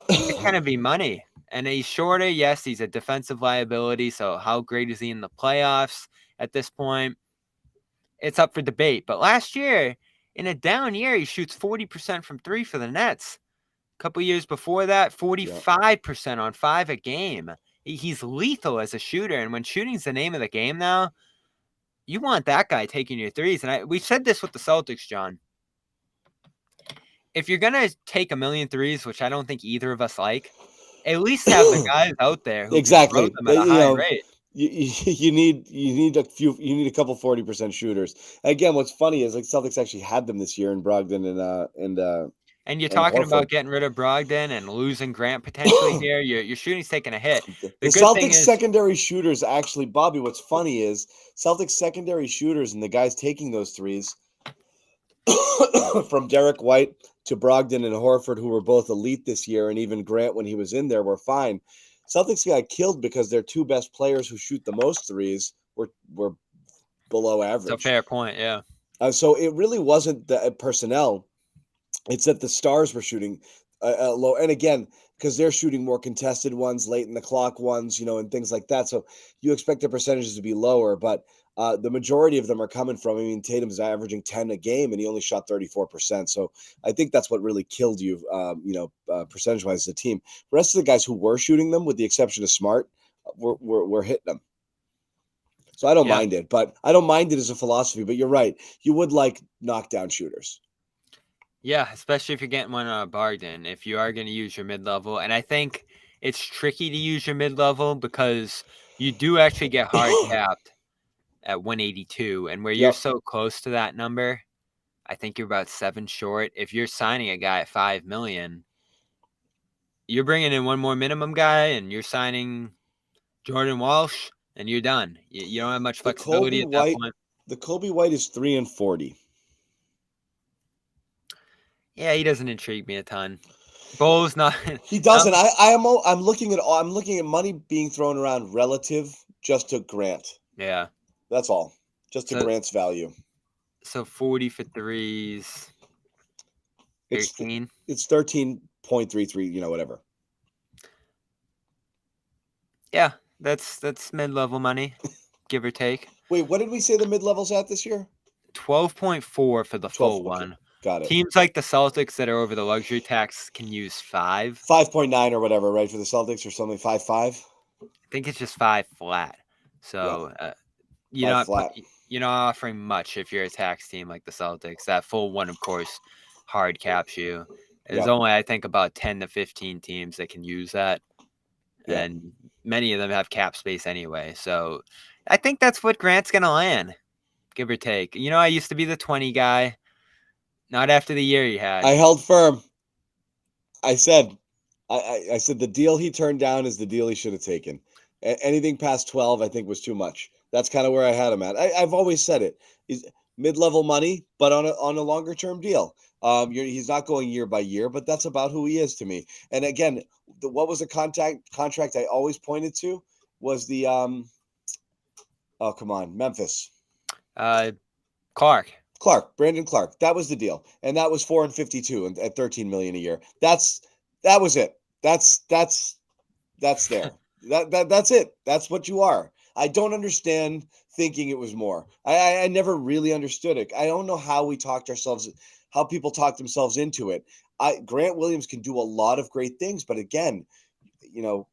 it's going to be money. And he's shorter. Yes, he's a defensive liability. So how great is he in the playoffs at this point? It's up for debate. But last year, in a down year, he shoots 40% from three for the Nets. A couple years before that, 45% on 5 a game. He's lethal as a shooter. And when shooting's the name of the game now, you want that guy taking your threes. And we said this with the Celtics, John. If you're going to take a million threes, which I don't think either of us like, at least have the guys out there who can throw them at a high rate. You need a couple 40% shooters. Again, what's funny is like Celtics actually had them this year in Brogdon and you're talking about getting rid of Brogdon and losing Grant potentially here. Your shooting's taking a hit. The Celtics secondary shooters actually, Bobby, what's funny is Celtics secondary shooters and the guys taking those threes from Derek White to Brogdon and Horford, who were both elite this year, and even Grant when he was in there were fine. Celtics got killed because their two best players who shoot the most threes were below average. That's a fair point, yeah. So it really wasn't the personnel. It's that the stars were shooting low. And again, because they're shooting more contested ones, late in the clock ones, and things like that. So you expect the percentages to be lower, but the majority of them are coming from, Tatum's averaging 10 a game and he only shot 34%. So I think that's what really killed you, percentage-wise as a team. The rest of the guys who were shooting them, with the exception of Smart, were hitting them. So I don't mind it, but I don't mind it as a philosophy. But you're right. You would like knockdown shooters. Yeah, especially if you're getting one on a bargain, if you are going to use your mid-level. And I think it's tricky to use your mid-level because you do actually get hard capped at 182. And where you're so close to that number, I think you're about 7 short. If you're signing a guy at $5 million, you're bringing in one more minimum guy and you're signing Jordan Walsh and you're done. You don't have much flexibility at that point. The Kobe White is 3-40. Yeah, he doesn't intrigue me a ton. Bo's not. He doesn't. I'm looking at money being thrown around relative just to Grant. Yeah, that's all. Just to Grant's value. So 40 for threes. 13. It's 13.33. Whatever. Yeah, that's mid-level money, give or take. Wait, what did we say the mid-level's at this year? 12.4 for the full one. Got it. Teams like the Celtics that are over the luxury tax can use 5. 5.9 or whatever, right, for the Celtics or something, 5.5? I think it's just 5 flat. So you're flat. you're not offering much if you're a tax team like the Celtics. That full one, of course, hard caps you. There's Yep. only, I think, about 10 to 15 teams that can use that. Yep. And many of them have cap space anyway. So I think that's what Grant's going to land, give or take. I used to be the 20 guy. Not after the year he had. I held firm. I said the deal he turned down is the deal he should have taken. Anything past 12, I think, was too much. That's kind of where I had him at. I've always said it. He's mid-level money, but on a longer term deal. He's not going year by year, but that's about who he is to me. And again, what was the contract I always pointed to was the oh, come on, Memphis. Brandon Clark. That was the deal, and that was 4 and 52 at 13 million a year. That was it. That's there. That's it. That's what you are. I don't understand thinking it was more. I never really understood it. I don't know how people talked themselves into it. Grant Williams can do a lot of great things, but again, you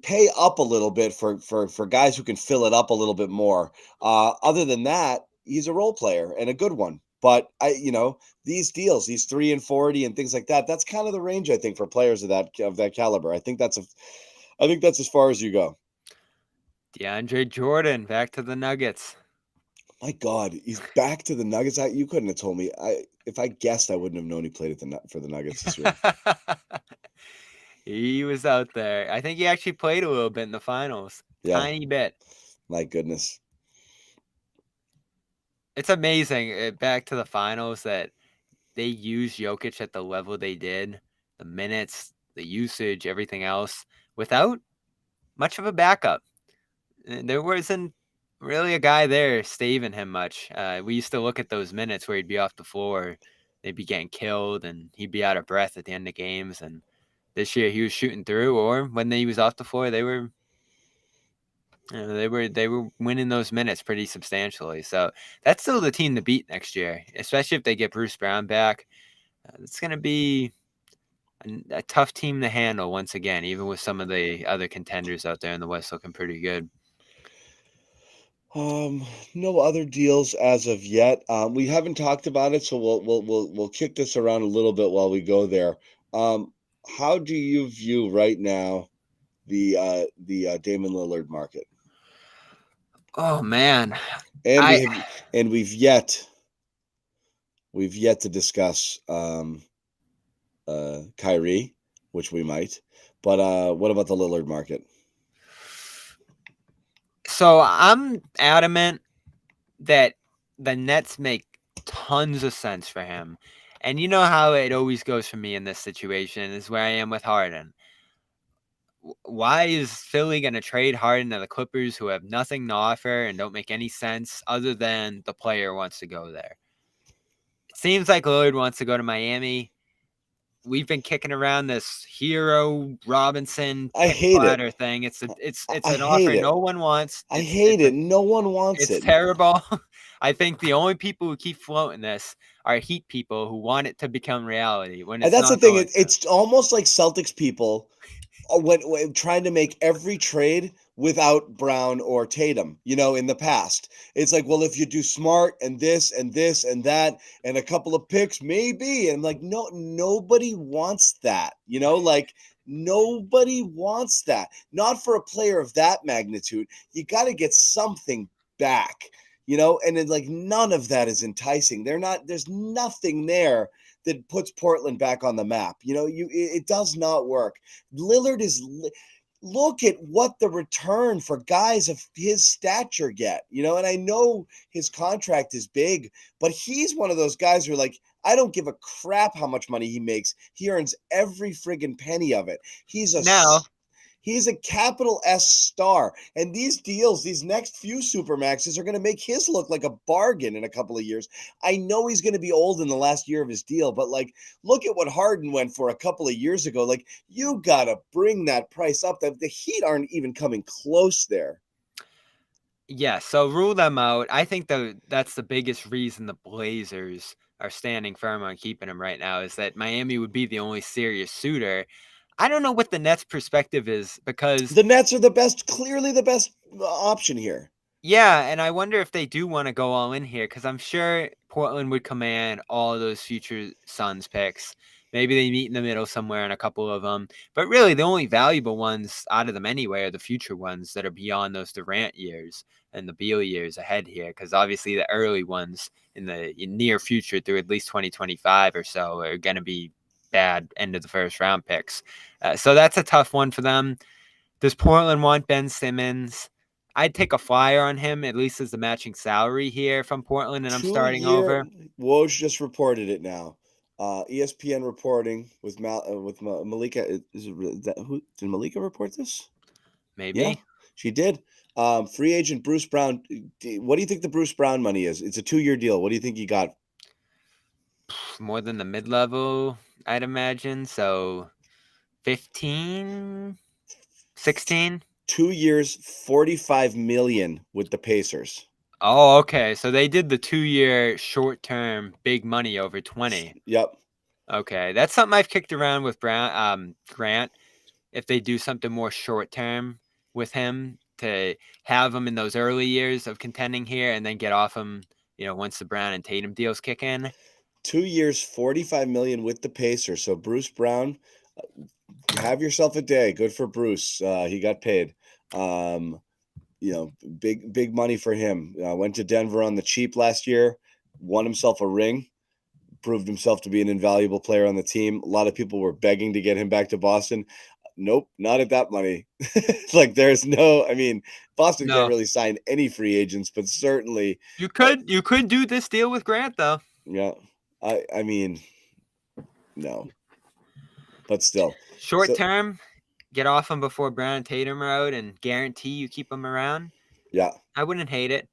pay up a little bit for guys who can fill it up a little bit more. Other than that, he's a role player and a good one. But these deals, these 3 and 40 and things like that, that's kind of the range, I think, for players of that caliber. I think that's as far as you go. DeAndre Jordan back to the Nuggets. My God, he's back to the Nuggets. You couldn't have told me. If I guessed, I wouldn't have known he played for the Nuggets this year. He was out there. I think he actually played a little bit in the finals. Yeah. Tiny bit. My goodness. It's amazing, back to the finals, that they used Jokic at the level they did, the minutes, the usage, everything else, without much of a backup. There wasn't really a guy there staving him much. We used to look at those minutes where he'd be off the floor, they'd be getting killed, and he'd be out of breath at the end of games. And this year he was shooting through, or when he was off the floor, they were winning those minutes pretty substantially. So that's still the team to beat next year, especially if they get Bruce Brown back. It's going to be a tough team to handle once again, even with some of the other contenders out there in the West looking pretty good. No other deals as of yet. We haven't talked about it, so we'll kick this around a little bit while we go there. How do you view right now the Damian Lillard market? Oh man, and we've yet to discuss Kyrie, which we might. But what about the Lillard market? So I'm adamant that the Nets make tons of sense for him. And you know how it always goes for me in this situation is where I am with Harden. Why is Philly going to trade Harden to the Clippers, who have nothing to offer and don't make any sense other than the player wants to go there? It seems like Lillard wants to go to Miami. We've been kicking around this Hero Robinson ladder thing. It's an offer no one wants. I hate it. No one wants it. It's terrible. I think the only people who keep floating this are Heat people who want it to become reality. When it's that's not the thing. It's almost like Celtics people when trying to make every trade without Brown or Tatum, in the past. It's like, well, if you do Smart and this and this and that and a couple of picks, maybe. And I'm like, no, nobody wants that. Nobody wants that. Not for a player of that magnitude. You got to get something back, and then none of that is enticing. There's nothing there that puts Portland back on the map. It does not work. Lillard look at what the return for guys of his stature get, and I know his contract is big, but he's one of those guys who are like, I don't give a crap how much money he makes. He earns every friggin' penny of it. He's a capital S star. And these deals, these next few Supermaxes are going to make his look like a bargain in a couple of years. I know he's going to be old in the last year of his deal, but look at what Harden went for a couple of years ago. You got to bring that price up. The Heat aren't even coming close there. Yeah, so rule them out. I think that's the biggest reason the Blazers are standing firm on keeping him right now is that Miami would be the only serious suitor. I don't know what the Nets' perspective is because The Nets are clearly the best option here. yeah, and I wonder if they do want to go all in here because I'm sure Portland would command all of those future Suns picks. Maybe they meet in the middle somewhere in a couple of them. But really, the only valuable ones out of them anyway are the future ones that are beyond those Durant years and the Beal years ahead here. Because obviously, the early ones in the near future through at least 2025 or so are going to be bad end of the first round picks. So that's a tough one for them. Does Portland want Ben Simmons? I'd take a flyer on him, at least as the matching salary here from Portland, and I'm starting 2-year. over. Woj just reported it now. ESPN reporting with Malika. Is that who did Malika report this? Maybe. Yeah, she did. Free agent Bruce Brown. What do you think the Bruce Brown money is? It's a 2-year deal. What do you think he got? More than the mid-level, I'd imagine. So 15, 16? 2 years, 45 million with the Pacers. Oh, okay. So they did the 2-year short-term big money over 20. Yep. Okay. That's something I've kicked around with Grant. If they do something more short-term with him to have him in those early years of contending here and then get off him, once the Brown and Tatum deals kick in. 2 years, 45 million with the Pacers. So Bruce Brown, have yourself a day. Good for Bruce. He got paid. Big money for him. Went to Denver on the cheap last year, won himself a ring, proved himself to be an invaluable player on the team. A lot of people were begging to get him back to Boston. Nope, not at that money. Boston can't really sign any free agents, but certainly you could do this deal with Grant though. Yeah. No. But still. Short term, get off him before Brown and Tatum are out and guarantee you keep him around. Yeah. I wouldn't hate it.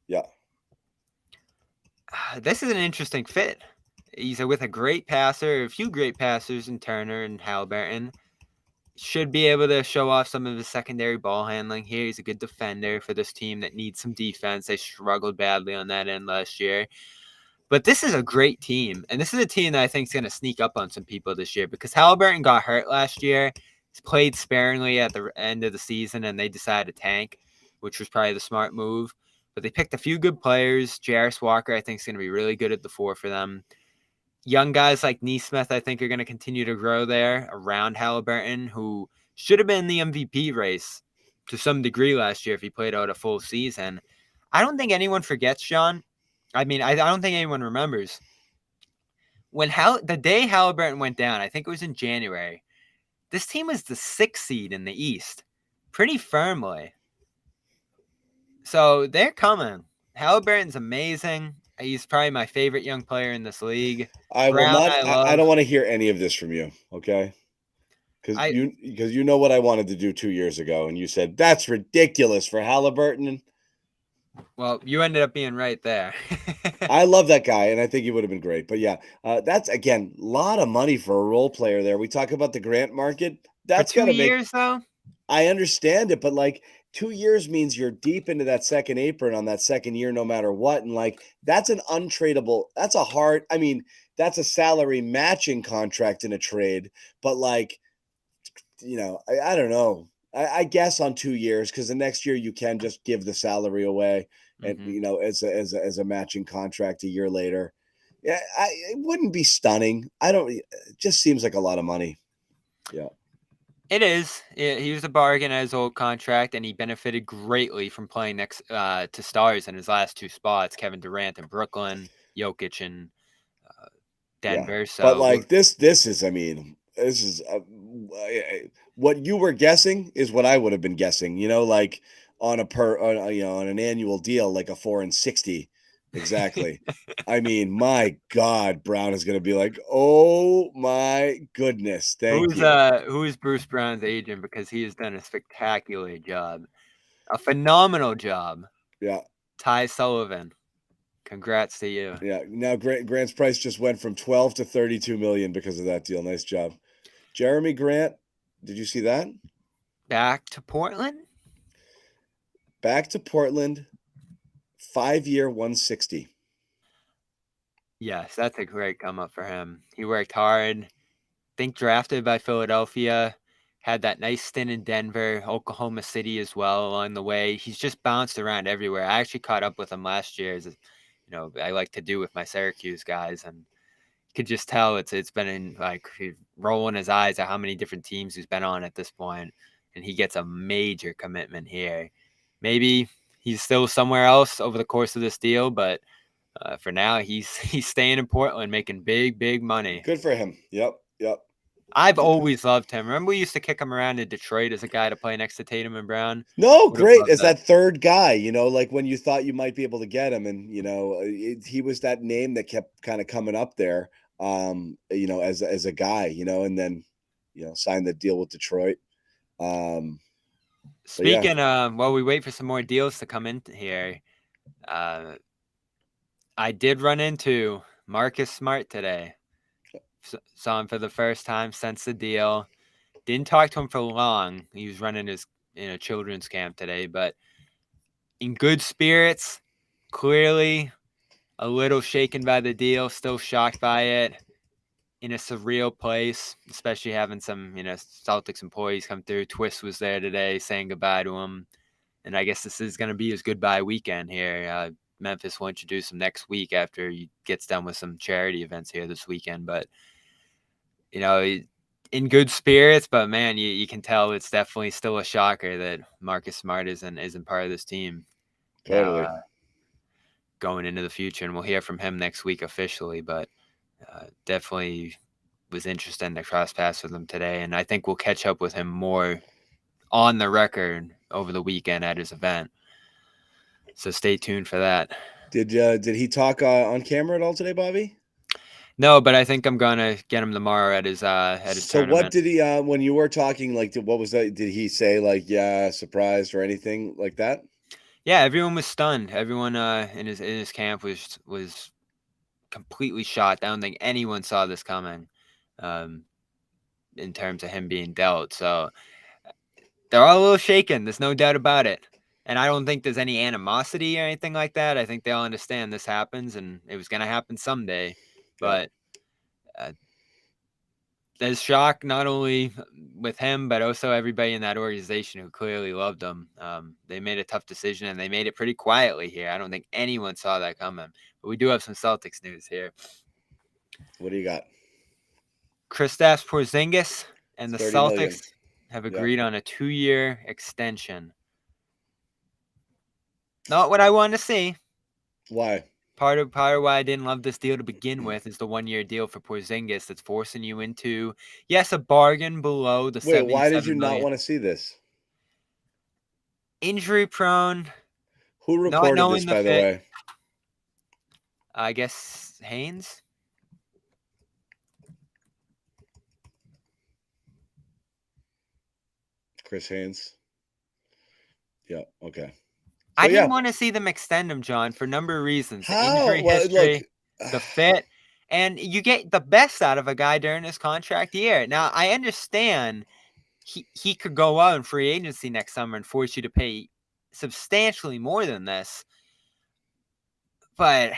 Yeah. This is an interesting fit. He's with a great passer, a few great passers in Turner and Halliburton. Should be able to show off some of his secondary ball handling here. He's a good defender for this team that needs some defense. They struggled badly on that end last year. But this is a great team, and this is a team that I think is going to sneak up on some people this year because Halliburton got hurt last year. He's played sparingly at the end of the season, and they decided to tank, which was probably the smart move. But they picked a few good players. Jarris Walker, I think, is going to be really good at the 4 for them. Young guys like Neesmith, I think, are going to continue to grow there around Halliburton, who should have been in the MVP race to some degree last year if he played out a full season. I don't think anyone forgets, Sean. I don't think anyone remembers. When the day Halliburton went down, I think it was in January, this team was the 6th seed in the East, pretty firmly. So they're coming. Halliburton's amazing. He's probably my favorite young player in this league. I don't want to hear any of this from you, okay? Because you know what I wanted to do 2 years ago, and you said that's ridiculous for Halliburton. Well, you ended up being right there. I love that guy, and I think he would have been great. But yeah, that's again a lot of money for a role player there. We talk about the Grant market. That's for 2 years, though. I understand it, but 2 years means you're deep into that second apron on that second year, no matter what. And that's an untradeable. That's that's a salary matching contract in a trade. But I don't know. I guess on 2 years, because the next year you can just give the salary away, and as a matching contract a year later. Yeah, it wouldn't be stunning. It just seems like a lot of money. Yeah. It is. He was a bargain at his old contract, and he benefited greatly from playing next to stars in his last 2 spots: Kevin Durant in Brooklyn, Jokic in Denver. Yeah. So, but this is what you were guessing is what I would have been guessing. On an annual deal, like a 4 and 60. Exactly. My God, Brown is going to be like, oh my goodness. Thank you. Who is Bruce Brown's agent? Because he has done a spectacular job, a phenomenal job. Yeah. Ty Sullivan. Congrats to you. Yeah. Now Grant's price just went from 12 to 32 million because of that deal. Nice job. Jeremy Grant. Did you see that? Back to Portland? Back to Portland. 5-year, 160. Yes, that's a great come up for him. He worked hard. think drafted by Philadelphia, had that nice stint in Denver, Oklahoma City as well along the way. He's just bounced around everywhere. I actually caught up with him last year, as I like to do with my Syracuse guys, and you could just tell it's been in like he's rolling his eyes at how many different teams he's been on at this point, and he gets a major commitment here. Maybe he's still somewhere else over the course of this deal, but for now, he's staying in Portland, making big money. Good for him. Yep. I've always loved him. Remember, we used to kick him around in Detroit as a guy to play next to Tatum and Brown? No, Would have great. loved As that third guy, like when you thought you might be able to get him, and he was that name that kept kind of coming up there. As a guy, and then signed the deal with Detroit. Speaking while we wait for some more deals to come in here, I did run into Marcus Smart today. Saw him for the first time since the deal. Didn't talk to him for long. He was running his children's camp today, but in good spirits, clearly a little shaken by the deal, still shocked by it, in a surreal place, especially having some, Celtics employees come through. Twist was there today saying goodbye to him. And I guess this is going to be his goodbye weekend here. Memphis will introduce him next week after he gets done with some charity events here this weekend. But, in good spirits, but man, you can tell it's definitely still a shocker that Marcus Smart isn't part of this team. Totally. Now, going into the future, and we'll hear from him next week officially, but definitely was interested to cross paths with him today, and I think we'll catch up with him more on the record over the weekend at his event. So stay tuned for that. Did he talk on camera at all today, Bobby? No, but I think I'm gonna get him tomorrow at his So tournament. what did he when you were talking, like, what was that? Did he say like, yeah, surprised or anything like that? Yeah, everyone was stunned. Everyone in his camp was completely shocked. I don't think anyone saw this coming, in terms of him being dealt. So they're all a little shaken. There's no doubt about it. And I don't think there's any animosity or anything like that. I think they all understand this happens and it was going to happen someday. But there's shock not only with him, but also everybody in that organization who clearly loved him. They made a tough decision and they made it pretty quietly here. I don't think anyone saw that coming. But we do have some Celtics news here. What do you got? Kristaps Porzingis and the Celtics million. have agreed on a 2-year extension. Not what I wanted to see. Why? Part of why I didn't love this deal to begin with is the 1-year deal for Porzingis that's forcing you into, yes, a bargain below the $77 million. Wait, why did you not want to see this? Injury prone. Who reported this, by the way? I guess Haynes. Chris Haynes. Yeah, okay. I didn't want to see them extend him, John, for a number of reasons. How? The injury history, the fit, and you get the best out of a guy during his contract year. Now, I understand he could go out in free agency next summer and force you to pay substantially more than this. But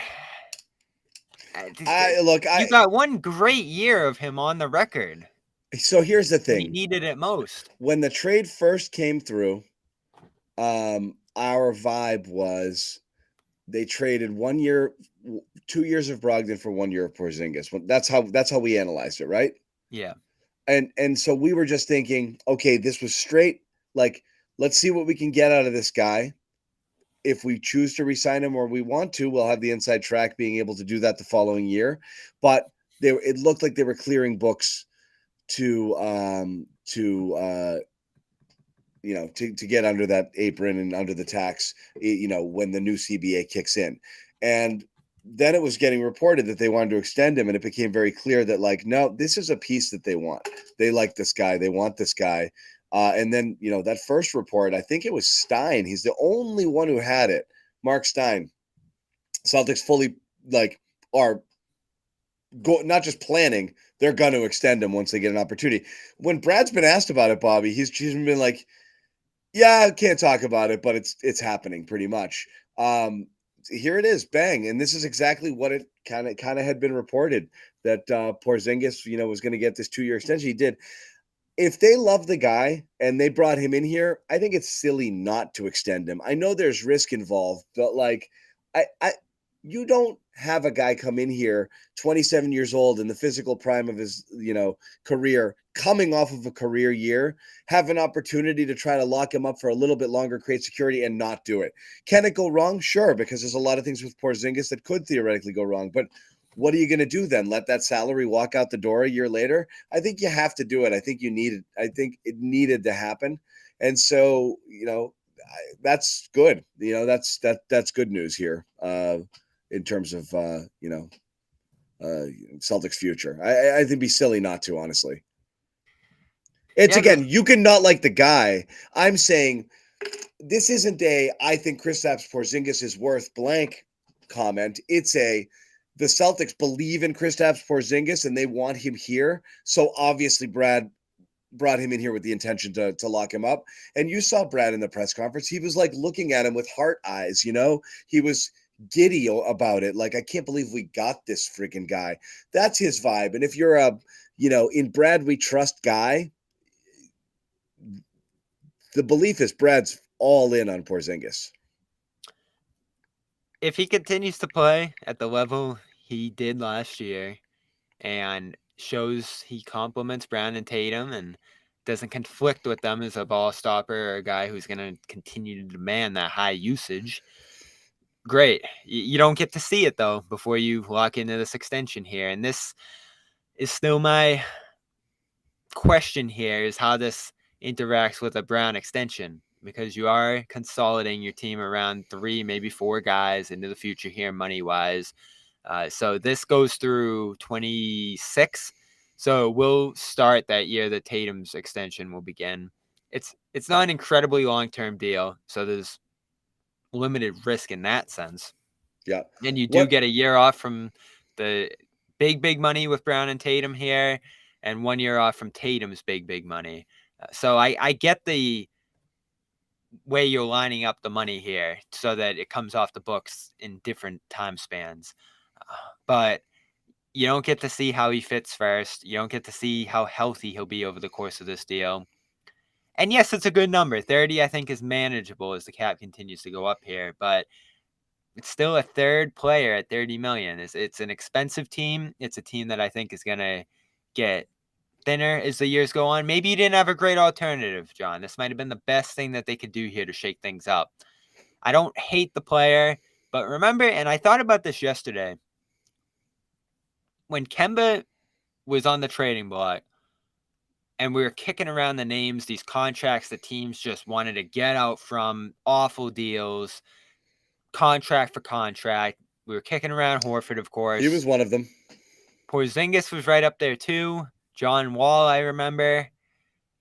you got one great year of him on the record. So here's the thing. He needed it most. When the trade first came through, our vibe was they traded 1 year, 2 years of Brogdon for 1 year of Porzingis. That's how we analyzed it, right? Yeah. And so we were just thinking, okay, this was straight. Like, let's see what we can get out of this guy. If we choose to re-sign him or we want to, we'll have the inside track being able to do that the following year. But it looked like they were clearing books to get under that apron and under the tax, when the new CBA kicks in. And then it was getting reported that they wanted to extend him, and it became very clear that, like, no, this is a piece that they want. They like this guy. They want this guy. And then, that first report, I think it was Stein. He's the only one who had it. Mark Stein. Celtics fully, are not just planning, they're going to extend him once they get an opportunity. When Brad's been asked about it, Bobby, he's been like, yeah, I can't talk about it, but it's happening pretty much. Here it is, bang. And this is exactly what it kind of had been reported, that Porzingis, was going to get this 2-year extension. He did. If they love the guy and they brought him in here, I think it's silly not to extend him. I know there's risk involved, but you don't have a guy come in here 27 years old in the physical prime of his, career, coming off of a career year, have an opportunity to try to lock him up for a little bit longer, create security, and not do it. Can it go wrong? Sure, because there's a lot of things with Porzingis that could theoretically go wrong. But what are you going to do then? Let that salary walk out the door a year later? I think you have to do it. I think it needed to happen. And so, that's good. That's good news here. In terms of Celtics future. I think it'd be silly not to, honestly. It's again, you can not like the guy. I'm saying this isn't I think Kristaps Porzingis is worth blank comment. It's the Celtics believe in Kristaps Porzingis and they want him here. So obviously Brad brought him in here with the intention to lock him up. And you saw Brad in the press conference. He was like looking at him with heart eyes, he was giddy about it. Like, I can't believe we got this freaking guy. That's his vibe. And if you're in Brad we trust guy, the belief is Brad's all in on Porzingis. If he continues to play at the level he did last year and shows he complements Brown and Tatum and doesn't conflict with them as a ball stopper or a guy who's going to continue to demand that high usage, great. You don't get to see it, though, before you lock into this extension here. And this is still my question here, is how this interacts with a Brown extension, because you are consolidating your team around 3, maybe 4 guys into the future here money-wise. So this goes through 26. So we'll start that year that Tatum's extension will begin. It's not an incredibly long-term deal, so there's limited risk in that sense. Yeah. And you do get a year off from the big money with Brown and Tatum here, and 1 year off from Tatum's big money. So I get the way you're lining up the money here so that it comes off the books in different time spans. But you don't get to see how he fits first. You don't get to see how healthy he'll be over the course of this deal. And yes, it's a good number. 30, I think, is manageable as the cap continues to go up here. But it's still a third player at $30 million. It's an expensive team. It's a team that I think is going to get thinner as the years go on. Maybe you didn't have a great alternative, John. This might have been the best thing that they could do here to shake things up. I don't hate the player, but remember, and I thought about this yesterday, when Kemba was on the trading block and we were kicking around the names, these contracts that teams just wanted to get out from, awful deals, contract for contract. We were kicking around Horford, of course. He was one of them. Porzingis was right up there too. John Wall, I remember.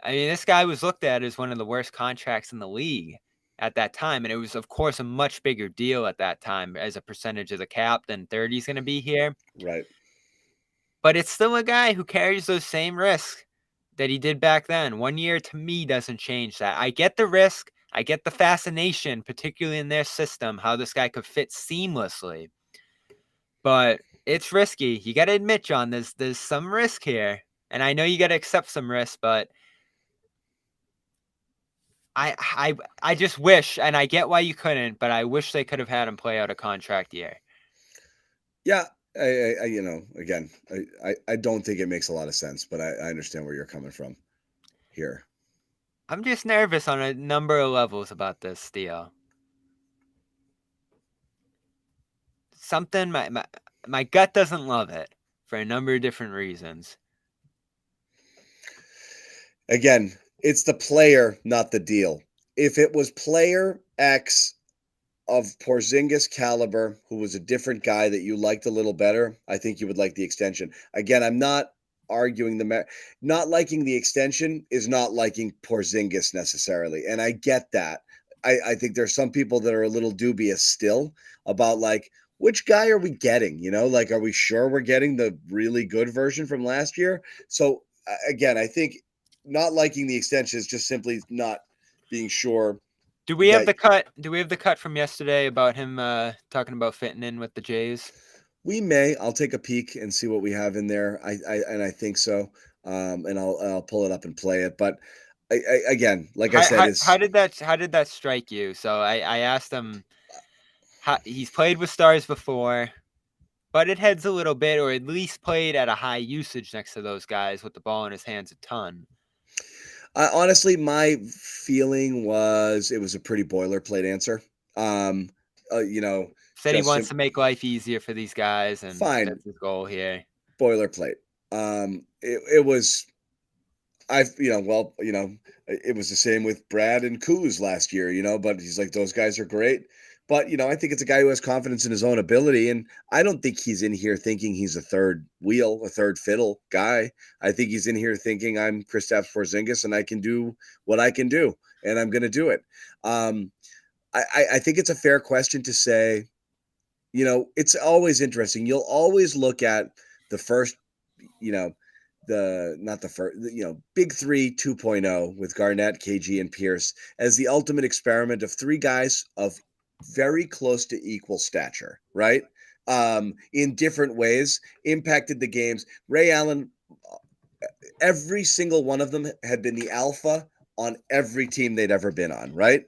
I mean, this guy was looked at as one of the worst contracts in the league at that time. And it was, of course, a much bigger deal at that time as a percentage of the cap than 30 is going to be here. Right. But it's still a guy who carries those same risks that he did back then. 1 year, to me, doesn't change that. I get the risk. I get the fascination, particularly in their system, how this guy could fit seamlessly. But it's risky. You got to admit, John, there's some risk here. And I know you got to accept some risk, but I just wish, and I get why you couldn't, but I wish they could have had him play out a contract year. Yeah, again, I don't think it makes a lot of sense, but I understand where you're coming from here. I'm just nervous on a number of levels about this deal. Something, my gut doesn't love it for a number of different reasons. Again, it's the player, not the deal. If it was player X of Porzingis caliber, who was a different guy that you liked a little better, I think you would like the extension. Again, I'm not arguing not liking the extension is not liking Porzingis necessarily. And I get that. I think there's some people that are a little dubious still about like, which guy are we getting? Like, are we sure we're getting the really good version from last year? So again, I think not liking the extension is just simply not being sure. Do we have the cut? Do we have the cut from yesterday about him talking about fitting in with the Jays? We may. I'll take a peek and see what we have in there. I think so. And I'll pull it up and play it. But again, like I said, How did that strike you? So I asked him how he's played with stars before, butted heads a little bit, or at least played at a high usage next to those guys with the ball in his hands a ton. Honestly, my feeling was it was a pretty boilerplate answer. You know, Said he wants to make life easier for these guys, and fine that's his goal here. Boilerplate. It was. It was the same with Brad and Kuz last year, but he's like, those guys are great. But, I think it's a guy who has confidence in his own ability. And I don't think he's in here thinking he's a third wheel, a third fiddle guy. I think he's in here thinking I'm Kristaps Porzingis and I can do what I can do and I'm going to do it. I think it's a fair question to say, it's always interesting. You'll always look at the first, Big Three 2.0 with Garnett, KG, and Pierce as the ultimate experiment of three guys of very close to equal stature, right? In different ways, impacted the games. Ray Allen, every single one of them had been the alpha on every team they'd ever been on, right?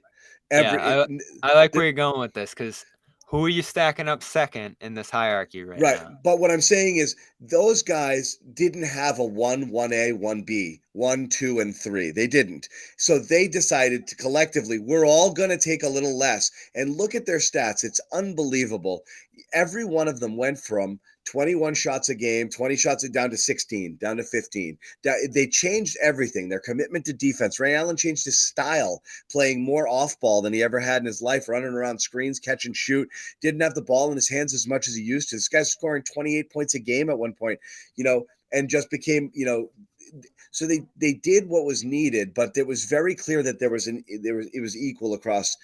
I like where you're going with this because who are you stacking up second in this hierarchy right now? But what I'm saying is those guys didn't have a 1A, 1B, 1, 2, and 3. They didn't. So they decided to collectively, we're all going to take a little less. And look at their stats. It's unbelievable. Every one of them went from 21 shots a game, 20 shots down to 16, down to 15. They changed everything. Their commitment to defense. Ray Allen changed his style, playing more off ball than he ever had in his life, running around screens, catch and shoot. Didn't have the ball in his hands as much as he used to. This guy's scoring 28 points a game at one point, and just became, so they did what was needed, but it was very clear that it was equal across,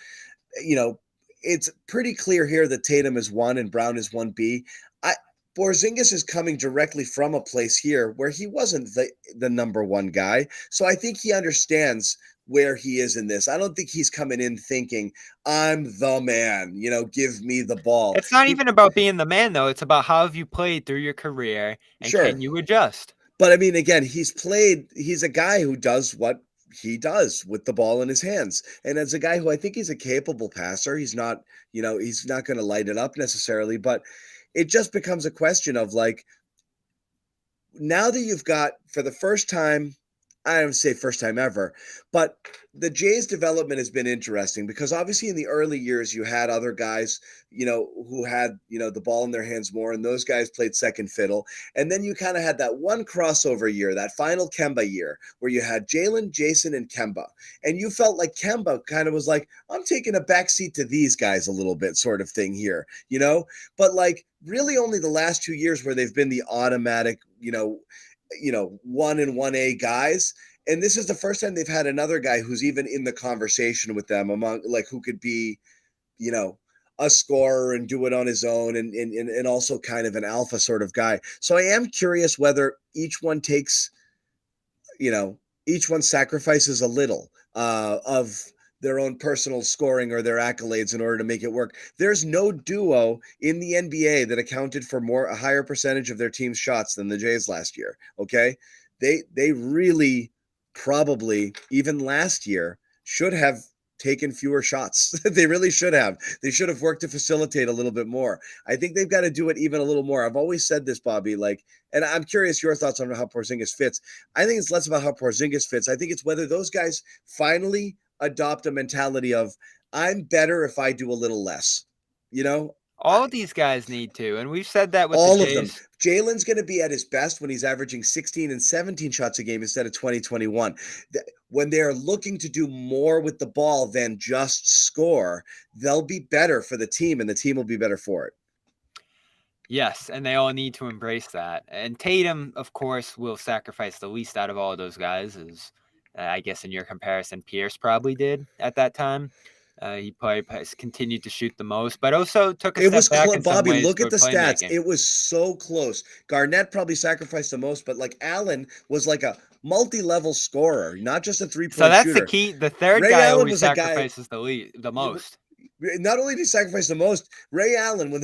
it's pretty clear here that Tatum is 1 and Brown is 1B. Porzingis is coming directly from a place here where he wasn't the number one guy. So I think he understands where he is in this. I don't think he's coming in thinking, I'm the man, give me the ball. It's not even about being the man, though. It's about how have you played through your career and can you adjust? But I mean, again, he's a guy who does what he does with the ball in his hands. And as a guy who I think he's a capable passer, he's not going to light it up necessarily, but it just becomes a question of like, now that you've got for the first time, I don't say first time ever, but the Jays development has been interesting because obviously in the early years you had other guys, who had, the ball in their hands more, and those guys played second fiddle. And then you kind of had that one crossover year, that final Kemba year, where you had Jaylen, Jason, and Kemba. And you felt like Kemba kind of was like, I'm taking a backseat to these guys a little bit sort of thing here, But like really only the last 2 years where they've been the automatic, 1 and 1A guys. And this is the first time they've had another guy who's even in the conversation with them among like who could be, a scorer and do it on his own and also kind of an alpha sort of guy. So I am curious whether each one takes, each one sacrifices a little of their own personal scoring or their accolades in order to make it work. There's no duo in the NBA that accounted for a higher percentage of their team's shots than the Jays last year. Okay. They really probably even last year should have taken fewer shots. They really should have. They should have worked to facilitate a little bit more. I think they've got to do it even a little more. I've always said this, Bobby, and I'm curious your thoughts on how Porzingis fits. I think it's less about how Porzingis fits. I think it's whether those guys finally adopt a mentality of I'm better if I do a little less, All of these guys need to, and we've said that with all the of them. Jays. Jaylen's going to be at his best when he's averaging 16 and 17 shots a game instead of 2021. When they're looking to do more with the ball than just score, they'll be better for the team, and the team will be better for it. Yes, and they all need to embrace that. And Tatum, of course, will sacrifice the least out of all of those guys, as I guess in your comparison, Pierce probably did at that time. He probably has continued to shoot the most, but also took a step back in some ways. Look at the stats. It was so close. Garnett probably sacrificed the most, but like Allen was like a multi-level scorer, not just a three-point shooter. So that's the key. The third guy always sacrifices the most. Not only did he sacrifice the most, Ray Allen, when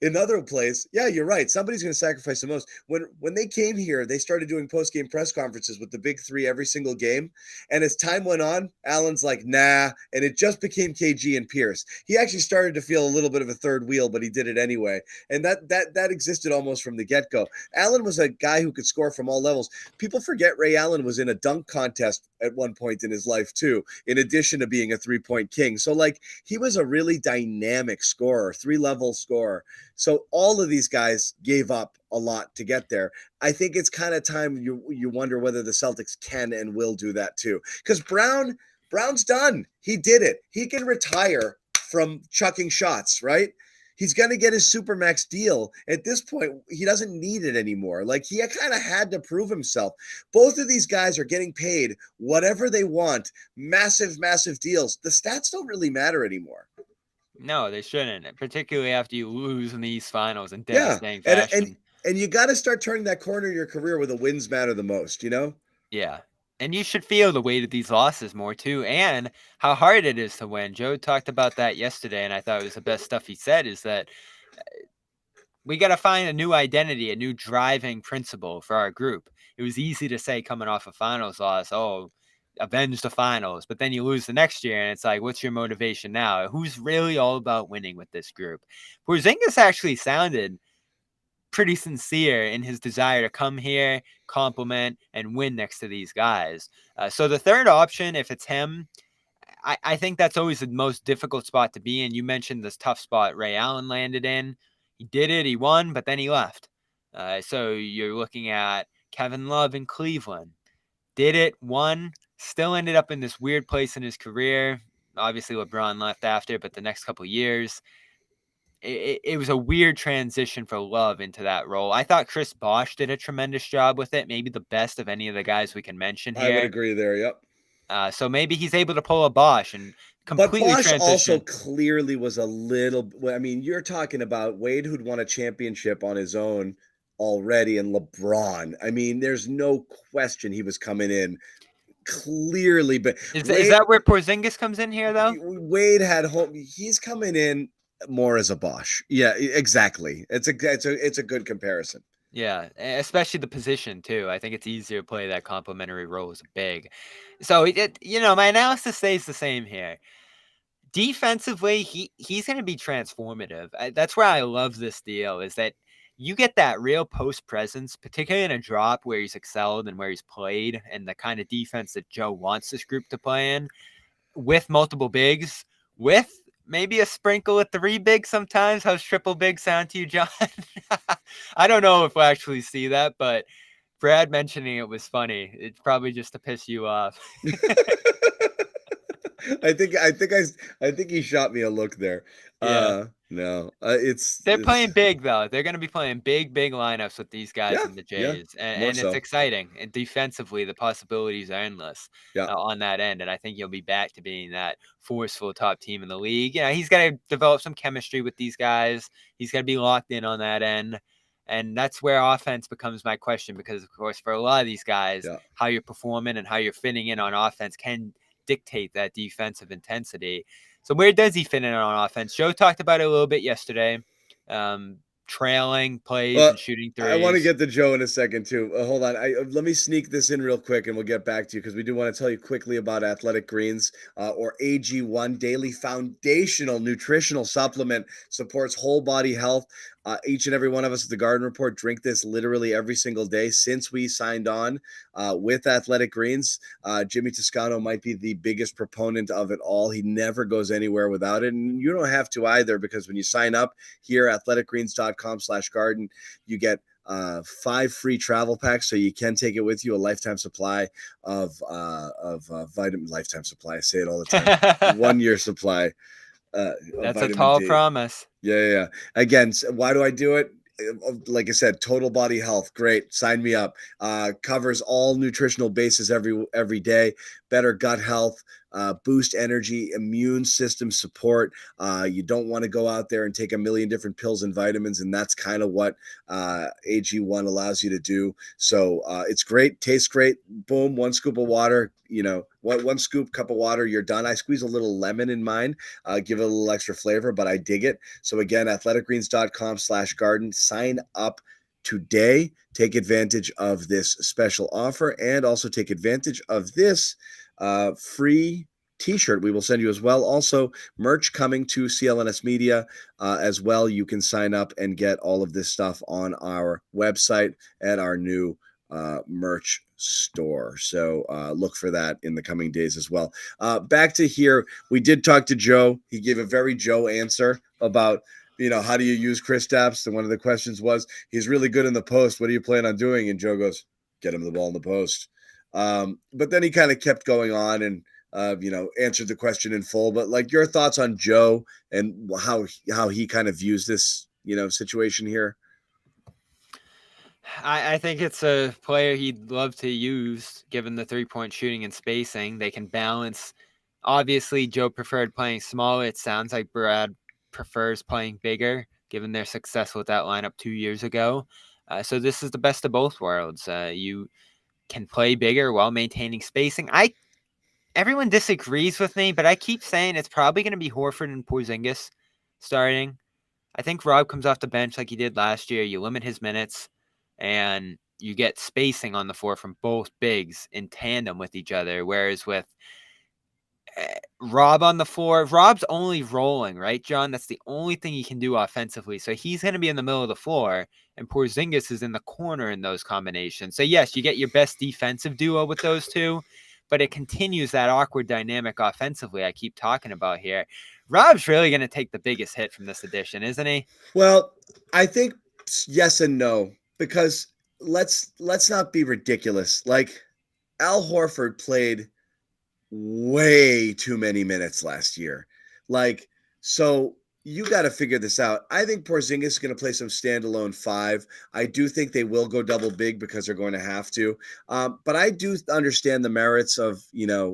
another place, yeah, you're right. Somebody's going to sacrifice the most. When they came here, they started doing post-game press conferences with the big three every single game. And as time went on, Allen's like, nah, and it just became KG and Pierce. He actually started to feel a little bit of a third wheel, but he did it anyway. And that existed almost from the get-go. Allen was a guy who could score from all levels. People forget Ray Allen was in a dunk contest at one point in his life too, in addition to being a three-point king. So like, he was a really dynamic scorer, 3-level scorer. So all of these guys gave up a lot to get there. I think it's kind of time you wonder whether the Celtics can and will do that too. Because Brown's done. He did it. He can retire from chucking shots, right? He's going to get his Supermax deal. At this point, he doesn't need it anymore. Like, he kind of had to prove himself. Both of these guys are getting paid whatever they want. Massive, massive deals. The stats don't really matter anymore. No, they shouldn't, particularly after you lose in these finals in devastating and, fashion. And you got to start turning that corner of your career where the wins matter the most, you know? Yeah. And you should feel the weight of these losses more too, and how hard it is to win. Joe talked about that yesterday, and I thought it was the best stuff he said, is that we got to find a new identity, a new driving principle for our group. It was easy to say coming off a finals loss, oh, avenge the finals, but then you lose the next year, and it's like, what's your motivation now? Who's really all about winning with this group? Porzingis actually sounded pretty sincere in his desire to come here, compliment, and win next to these guys. So the third option, if it's him, I think that's always the most difficult spot to be in. You mentioned this tough spot Ray Allen landed in. He did it, he won, but then he left. So you're looking at Kevin Love in Cleveland. Did it, won, still ended up in this weird place in his career. Obviously, LeBron left after, but the next couple of years, it was a weird transition for Love into that role. I thought Chris Bosh did a tremendous job with it, maybe the best of any of the guys we can mention here. I would agree there, yep. So maybe he's able to pull a Bosh and completely But Bosh transition. also clearly was a little, I mean, you're talking about Wade who'd won a championship on his own already, and LeBron. I mean, there's no question he was coming in clearly. But is that where Porzingis comes in here, though? Wade had home. He's coming in more as a Bosh. Yeah, exactly. It's a good comparison. Yeah, especially the position too. I think it's easier to play that complementary role as a big. So my analysis stays the same here. Defensively, he's going to be transformative. That's where I love this deal, is that you get that real post presence, particularly in a drop where he's excelled and where he's played, and the kind of defense that Joe wants this group to play in, with multiple bigs, with maybe a sprinkle of 3 bigs sometimes. How's triple big sound to you, John? I don't know if we'll actually see that, but Brad mentioning it was funny. It's probably just to piss you off. I think he shot me a look there. Yeah. No, they're playing big though. They're going to be playing big lineups with these guys in the Jays, and it's exciting. And defensively, the possibilities are endless on that end. And I think he'll be back to being that forceful top team in the league. He's got to develop some chemistry with these guys. He's got to be locked in on that end. And that's where offense becomes my question, because of course, for a lot of these guys, how you're performing and how you're fitting in on offense can dictate that defensive intensity. So where does he fit in on offense? Joe talked about it a little bit yesterday. Trailing plays and shooting threes. I want to get to Joe in a second too. Hold on. Let me sneak this in real quick and we'll get back to you, because we do want to tell you quickly about Athletic Greens, or AG1 Daily Foundational Nutritional Supplement. Supports whole body health. Each and every one of us at the Garden Report drink this literally every single day since we signed on with Athletic Greens. Jimmy Toscano might be the biggest proponent of it all. He never goes anywhere without it. And you don't have to either, because when you sign up here at athleticgreens.com/garden, you get 5 free travel packs, so you can take it with you, a lifetime supply of vitamin. Lifetime supply, I say it all the time. 1 year supply. That's a tall promise. Yeah. Again, why do I do it? Like I said, total body health. Great. Sign me up. Covers all nutritional bases every day. Better gut health, boost energy, immune system support. You don't want to go out there and take a million different pills and vitamins, and that's kind of what AG1 allows you to do. So it's great, tastes great. Boom, 1 scoop of water, one scoop, cup of water, you're done. I squeeze a little lemon in mine, give it a little extra flavor, but I dig it. So again, athleticgreens.com/garden, sign up today. Take advantage of this special offer and also take advantage of this free t-shirt we will send you as well. Also, merch coming to CLNS Media as well. You can sign up and get all of this stuff on our website at our new merch store. So look for that in the coming days as well. Back to here, we did talk to Joe. He gave a very Joe answer about how do you use Kristaps? And one of the questions was, he's really good in the post. What do you plan on doing? And Joe goes, get him the ball in the post. But then he kind of kept going on and answered the question in full. But like, your thoughts on Joe and how he kind of views this situation here? I think it's a player he'd love to use, given the 3-point shooting and spacing. They can balance. Obviously, Joe preferred playing smaller. It sounds like Brad prefers playing bigger, given their success with that lineup 2 years ago. So this is the best of both worlds. You can play bigger while maintaining spacing. Everyone disagrees with me, but I keep saying it's probably going to be Horford and Porzingis starting. I think Rob comes off the bench like he did last year. You limit his minutes, and you get spacing on the floor from both bigs in tandem with each other. Whereas with Rob on the floor, Rob's only rolling, right, John? That's the only thing he can do offensively. So he's going to be in the middle of the floor, and Porzingis is in the corner in those combinations. So yes, you get your best defensive duo with those two, but it continues that awkward dynamic offensively I keep talking about here. Rob's really going to take the biggest hit from this edition, isn't he? Well, I think yes and no, because let's not be ridiculous. Like, Al Horford played way too many minutes last year. Like, so you got to figure this out. I think Porzingis is going to play some standalone 5. I do think they will go double big because they're going to have to. But I do understand the merits of,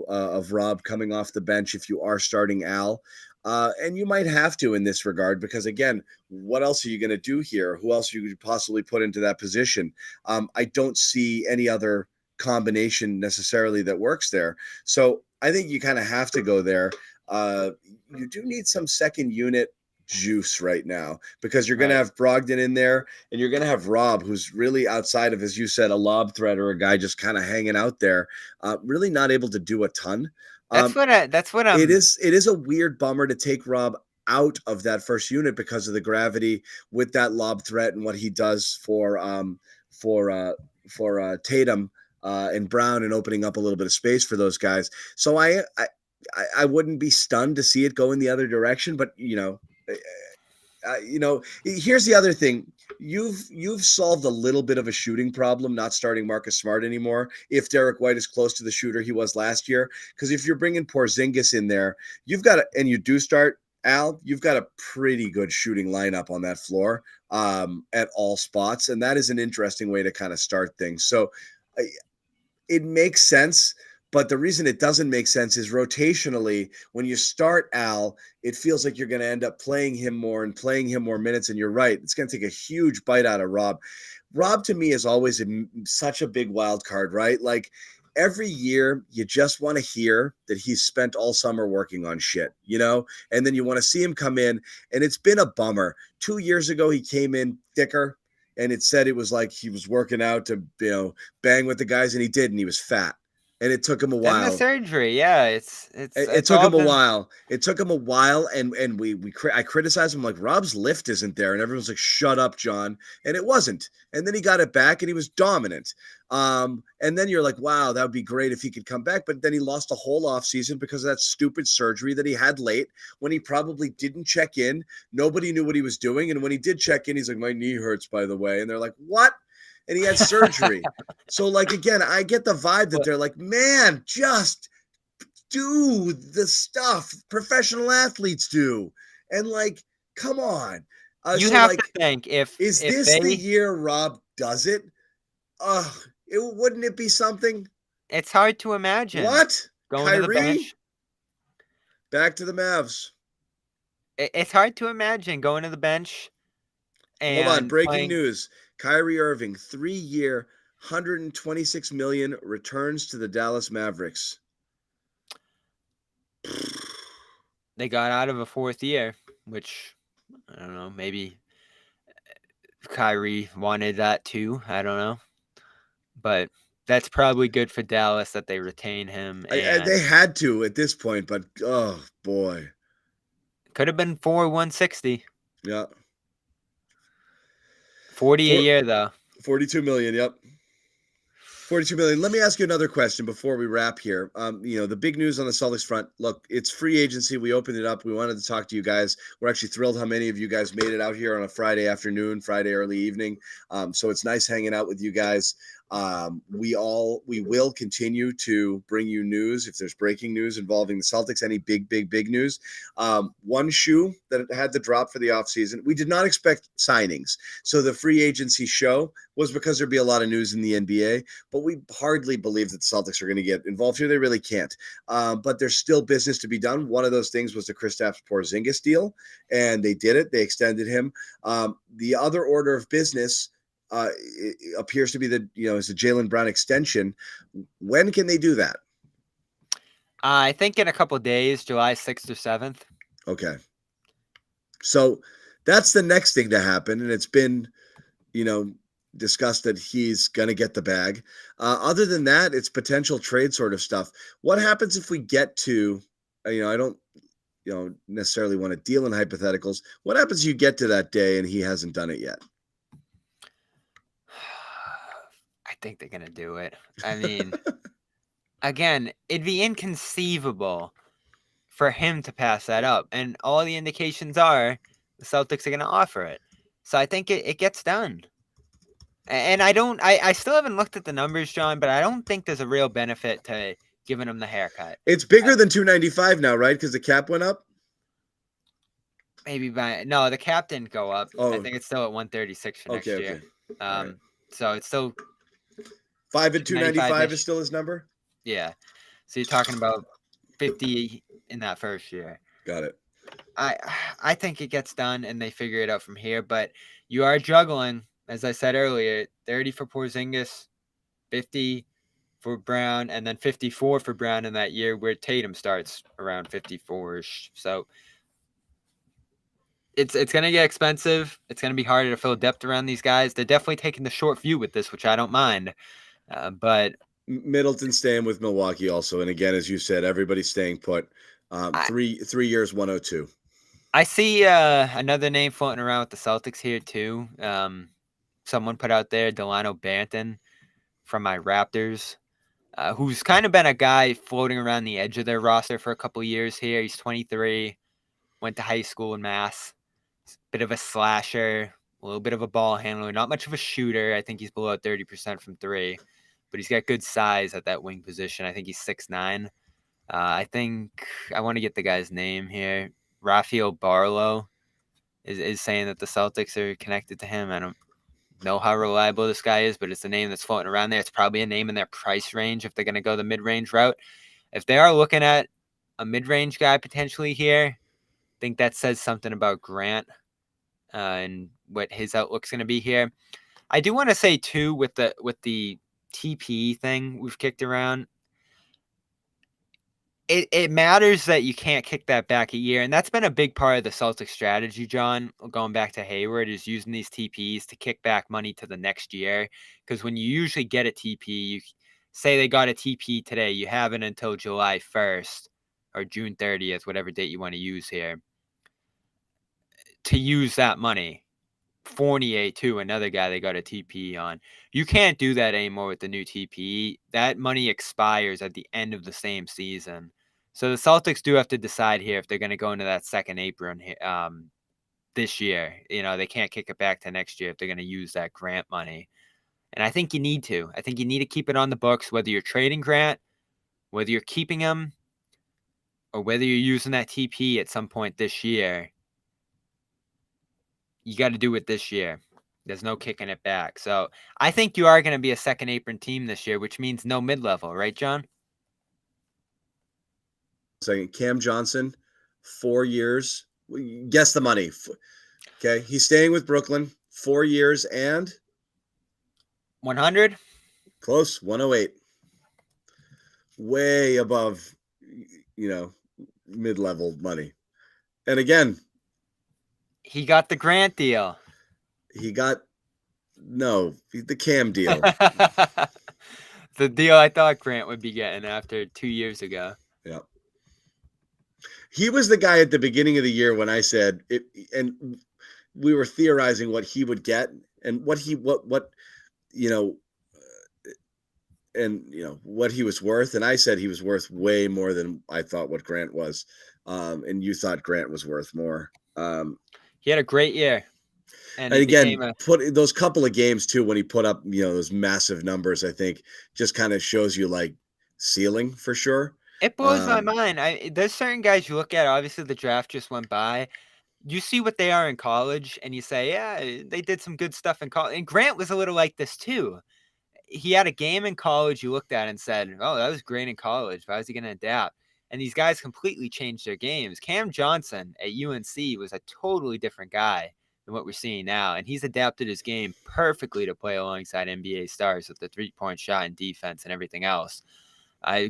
of Rob coming off the bench if you are starting Al. And you might have to in this regard, because again, what else are you going to do here? Who else you could possibly put into that position? I don't see any other combination necessarily that works there. So I think you kind of have to go there. You do need some second unit juice right now, because you're going to have Brogdon in there, and you're going to have Rob, who's really outside of, as you said, a lob threat or a guy just kind of hanging out there, really not able to do a ton. It is a weird bummer to take Rob out of that first unit because of the gravity with that lob threat and what he does for Tatum and Brown, and opening up a little bit of space for those guys. So I wouldn't be stunned to see it go in the other direction, but here's the other thing. You've solved a little bit of a shooting problem not starting Marcus Smart anymore if Derek White is close to the shooter he was last year. Because if you're bringing Porzingis in there, and you do start Al, you've got a pretty good shooting lineup on that floor at all spots, and that is an interesting way to kind of start things. So it makes sense. But the reason it doesn't make sense is rotationally, when you start Al, it feels like you're going to end up playing him more minutes. And you're right. It's going to take a huge bite out of Rob. Rob, to me, is always such a big wild card, right? Like, every year, you just want to hear that he's spent all summer working on shit, and then you want to see him come in. And it's been a bummer. 2 years ago, he came in thicker, and it said it was like he was working out to, bang with the guys, and he did, and he was fat. And it took him a while. And the surgery, yeah, it took him a while. It took him a while, and I criticized him, like, Rob's lift isn't there, and everyone's like, "Shut up, John," and it wasn't. And then he got it back, and he was dominant. And then you're like, "Wow, that would be great if he could come back," but then he lost a whole offseason because of that stupid surgery that he had late when he probably didn't check in. Nobody knew what he was doing, and when he did check in, he's like, "My knee hurts, by the way," and they're like, "What?" And he had surgery. So, like, again, I get the vibe that they're like, man, just do the stuff professional athletes do. And, like, come on. You have to think, if this the year Rob does it? Wouldn't it be something? It's hard to imagine. What? Going Kyrie? to the bench. Back to the Mavs. It's hard to imagine going to the bench and Hold on, breaking playing. news. Kyrie Irving, 3-year, $126 million, returns to the Dallas Mavericks. They got out of a 4th year, which, I don't know, maybe Kyrie wanted that too. I don't know. But that's probably good for Dallas that they retain him. And They had to at this point, but oh boy. Could have been 160. Yeah. 40 a year, though. 42 million, yep. 42 million. Let me ask you another question before we wrap here. The big news on the Celtics front. Look, it's free agency. We opened it up. We wanted to talk to you guys. We're actually thrilled how many of you guys made it out here on a Friday afternoon, Friday early evening. So it's nice hanging out with you guys. We will continue to bring you news if there's breaking news involving the Celtics, any big news. One shoe that had the drop for the offseason. We did not expect signings. So the free agency show was because there'd be a lot of news in the NBA, but we hardly believe that the Celtics are going to get involved here. They really can't. But there's still business to be done. One of those things was the Kristaps Porzingis deal, and they did it. They extended him. The other order of business it appears to be is a Jaylen Brown extension. When can they do that? I think in a couple of days, July 6th or 7th. Okay. So that's the next thing to happen. And it's been, discussed that he's going to get the bag. Other than that, it's potential trade sort of stuff. What happens if we get to, I don't, necessarily want to deal in hypotheticals. What happens if you get to that day and he hasn't done it yet? I think they're going to do it. I mean, again, it'd be inconceivable for him to pass that up. And all the indications are the Celtics are going to offer it. So I think it gets done. And I still haven't looked at the numbers, John, but I don't think there's a real benefit to giving him the haircut. It's bigger than $295 now, right? Because the cap went up? Maybe no, the cap didn't go up. Oh. I think it's still at 136 for next year. Right. So it's still 5 at 295 is still his number? Yeah. So you're talking about 50 in that first year. Got it. I think it gets done and they figure it out from here, but you are juggling, as I said earlier, 30 for Porzingis, 50 for Brown, and then 54 for Brown in that year where Tatum starts around 54-ish. So it's going to get expensive. It's going to be harder to fill depth around these guys. They're definitely taking the short view with this, which I don't mind. But Middleton staying with Milwaukee also. And again, as you said, everybody's staying put. 3 years, 102. I see another name floating around with the Celtics here too. Someone put out there, Delano Banton from my Raptors, who's kind of been a guy floating around the edge of their roster for a couple of years here. He's 23, went to high school in Mass. Bit of a slasher, a little bit of a ball handler, not much of a shooter. I think he's below 30% from 3, but he's got good size at that wing position. I think he's 6'9". I think I want to get the guy's name here. Rafael Barlow is saying that the Celtics are connected to him. I don't know how reliable this guy is, but it's a name that's floating around there. It's probably a name in their price range if they're going to go the mid-range route. If they are looking at a mid-range guy potentially here, I think that says something about Grant and what his outlook's going to be here. I do want to say too, with the TPE thing we've kicked around, it matters that you can't kick that back a year, and that's been a big part of the Celtics strategy, John, going back to Hayward, is using these TPs to kick back money to the next year. Because when you usually get a TP, you say they got a TP today, you have it until July 1st or June 30th, whatever date you want to use here, to use that money. Fournier, too, another guy they got a TP on. You can't do that anymore with the new TP. That money expires at the end of the same season. So the Celtics do have to decide here if they're going to go into that second apron this year. They can't kick it back to next year if they're going to use that Grant money. And I think you need to. I think you need to keep it on the books, whether you're trading Grant, whether you're keeping him, or whether you're using that TP at some point this year. You got to do it this year. There's no kicking it back. So I think you are going to be a second apron team this year, which means no mid-level, right, John? Second, Cam Johnson, 4 years. Guess the money. Okay, he's staying with Brooklyn 4 years and 100. close 108. Way above, mid-level money. And again, he got the Grant deal. He got the Cam deal. The deal I thought Grant would be getting after 2 years ago. Yeah. He was the guy at the beginning of the year when I said it, and we were theorizing what he would get and what he was worth. And I said he was worth way more than I thought what Grant was. And you thought Grant was worth more. He had a great year. And again, put those couple of games too, when he put up, those massive numbers, I think just kind of shows you like ceiling for sure. It blows my mind. There's certain guys you look at, obviously the draft just went by. You see what they are in college and you say, yeah, they did some good stuff in college. And Grant was a little like this too. He had a game in college you looked at and said, oh, that was great in college. How is he going to adapt? And these guys completely changed their games. Cam Johnson at UNC was a totally different guy than what we're seeing now. And he's adapted his game perfectly to play alongside NBA stars with the three-point shot and defense and everything else.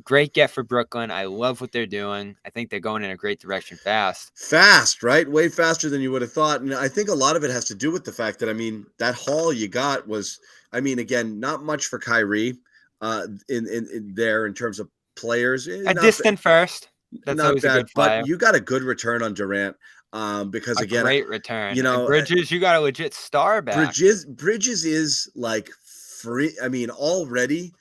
Great get for Brooklyn. I love what they're doing. I think they're going in a great direction fast. Fast, right? Way faster than you would have thought. And I think a lot of it has to do with the fact that, that haul you got was, again, not much for Kyrie in there in terms of players. A distant first. That's not always bad, a good flyer. but you got a good return on Durant. Because a again, great return. And Bridges, you got a legit star back. Bridges is like free. Already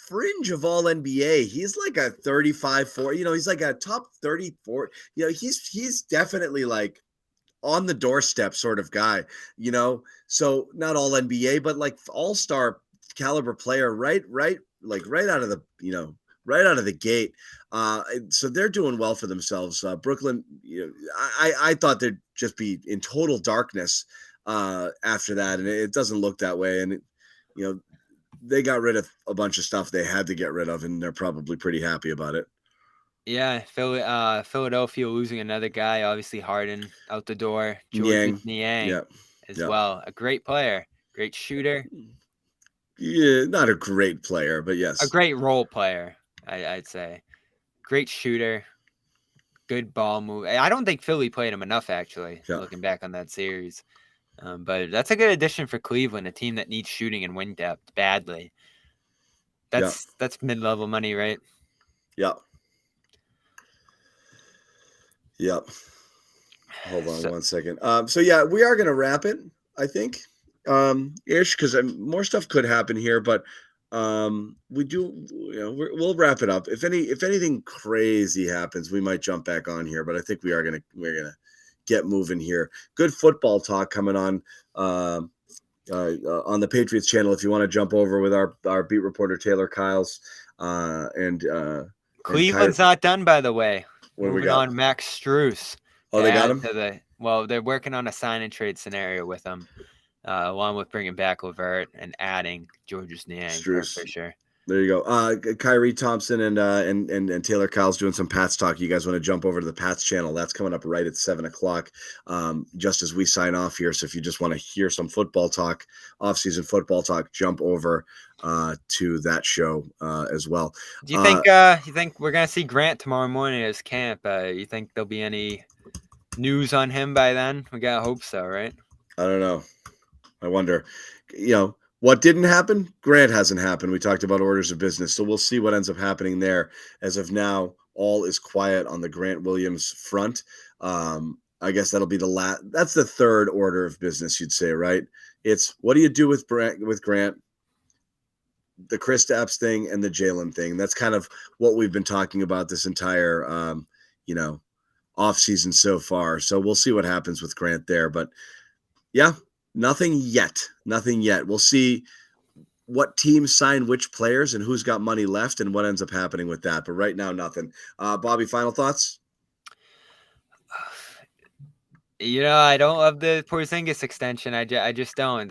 fringe of all NBA. He's like a 35-4. He's like a top 34. He's definitely like on the doorstep sort of guy. So not all NBA, but like all-star caliber player. Right out of the right out of the gate. So they're doing well for themselves. Brooklyn, I thought they'd just be in total darkness after that, and it doesn't look that way. And they got rid of a bunch of stuff they had to get rid of, and they're probably pretty happy about it. Yeah, Philadelphia losing another guy, obviously Harden out the door. Niang as well. A great player, great shooter. Yeah, not a great player, but yes. A great role player, I'd say. Great shooter, good ball move. I don't think Philly played him enough, actually, looking back on that series. But that's a good addition for Cleveland, a team that needs shooting and wing depth badly. That's mid-level money, right? Yep. Hold on 1 second. So yeah, we are going to wrap it, I think, ish, because more stuff could happen here, but we do, we'll wrap it up. If anything crazy happens, we might jump back on here, but I think we're gonna get moving here. Good football talk coming on the Patriots channel. If you want to jump over with our beat reporter Taylor Kyles and Cleveland's not done, by the way. Moving on, Max Strus. Oh, they got him. They're working on a sign and trade scenario with him. Along with bringing back Levert and adding Georges Niang for sure. There you go. Kyrie Thompson and Taylor Kyle's doing some Pats talk. You guys want to jump over to the Pats channel? That's coming up right at 7:00, just as we sign off here. So if you just want to hear some football talk, off-season football talk, jump over to that show as well. Do you think we're gonna see Grant tomorrow morning at his camp? You think there'll be any news on him by then? We gotta hope so, right? I don't know. I wonder, what didn't happen? Grant hasn't happened. We talked about orders of business. So we'll see what ends up happening there. As of now, all is quiet on the Grant Williams front. I guess that'll be that's the third order of business, you'd say, right? It's what do you do with Grant, the Kristaps thing, and the Jaylen thing. That's kind of what we've been talking about this entire, off season so far. So we'll see what happens with Grant there. But yeah. Nothing yet. We'll see what teams sign which players and who's got money left and what ends up happening with that. But right now, nothing. Bobby, final thoughts? I don't love the Porzingis extension. I just don't.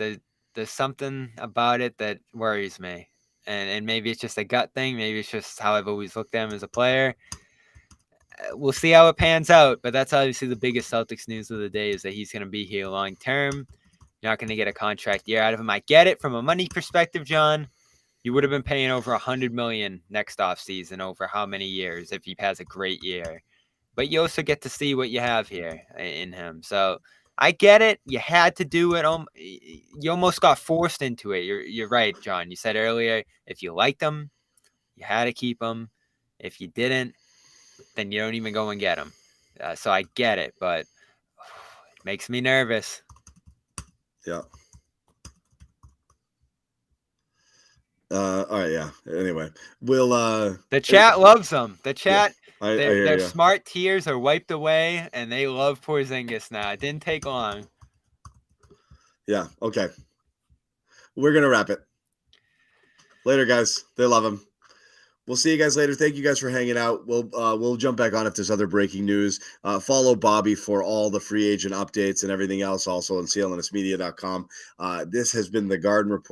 There's something about it that worries me. And maybe it's just a gut thing. Maybe it's just how I've always looked at him as a player. we'll see how it pans out. But that's obviously the biggest Celtics news of the day is that he's going to be here long term. You're not going to get a contract year out of him. I get it from a money perspective, John. You would have been paying over $100 million next offseason over how many years if he has a great year. But you also get to see what you have here in him. So I get it. You had to do it. You almost got forced into it. You're right, John. You said earlier, if you liked him, you had to keep him. If you didn't, then you don't even go and get him. So I get it, but it makes me nervous. Yeah. All right. Yeah. Anyway, we'll. The chat loves them. The chat, I their hear smart tears are wiped away, and they love Porzingis now. It didn't take long. Yeah. Okay. We're gonna wrap it. Later, guys. They love him. We'll see you guys later. Thank you guys for hanging out. We'll jump back on if there's other breaking news. Follow Bobby for all the free agent updates and everything else also on CLNSmedia.com. This has been the Garden Report.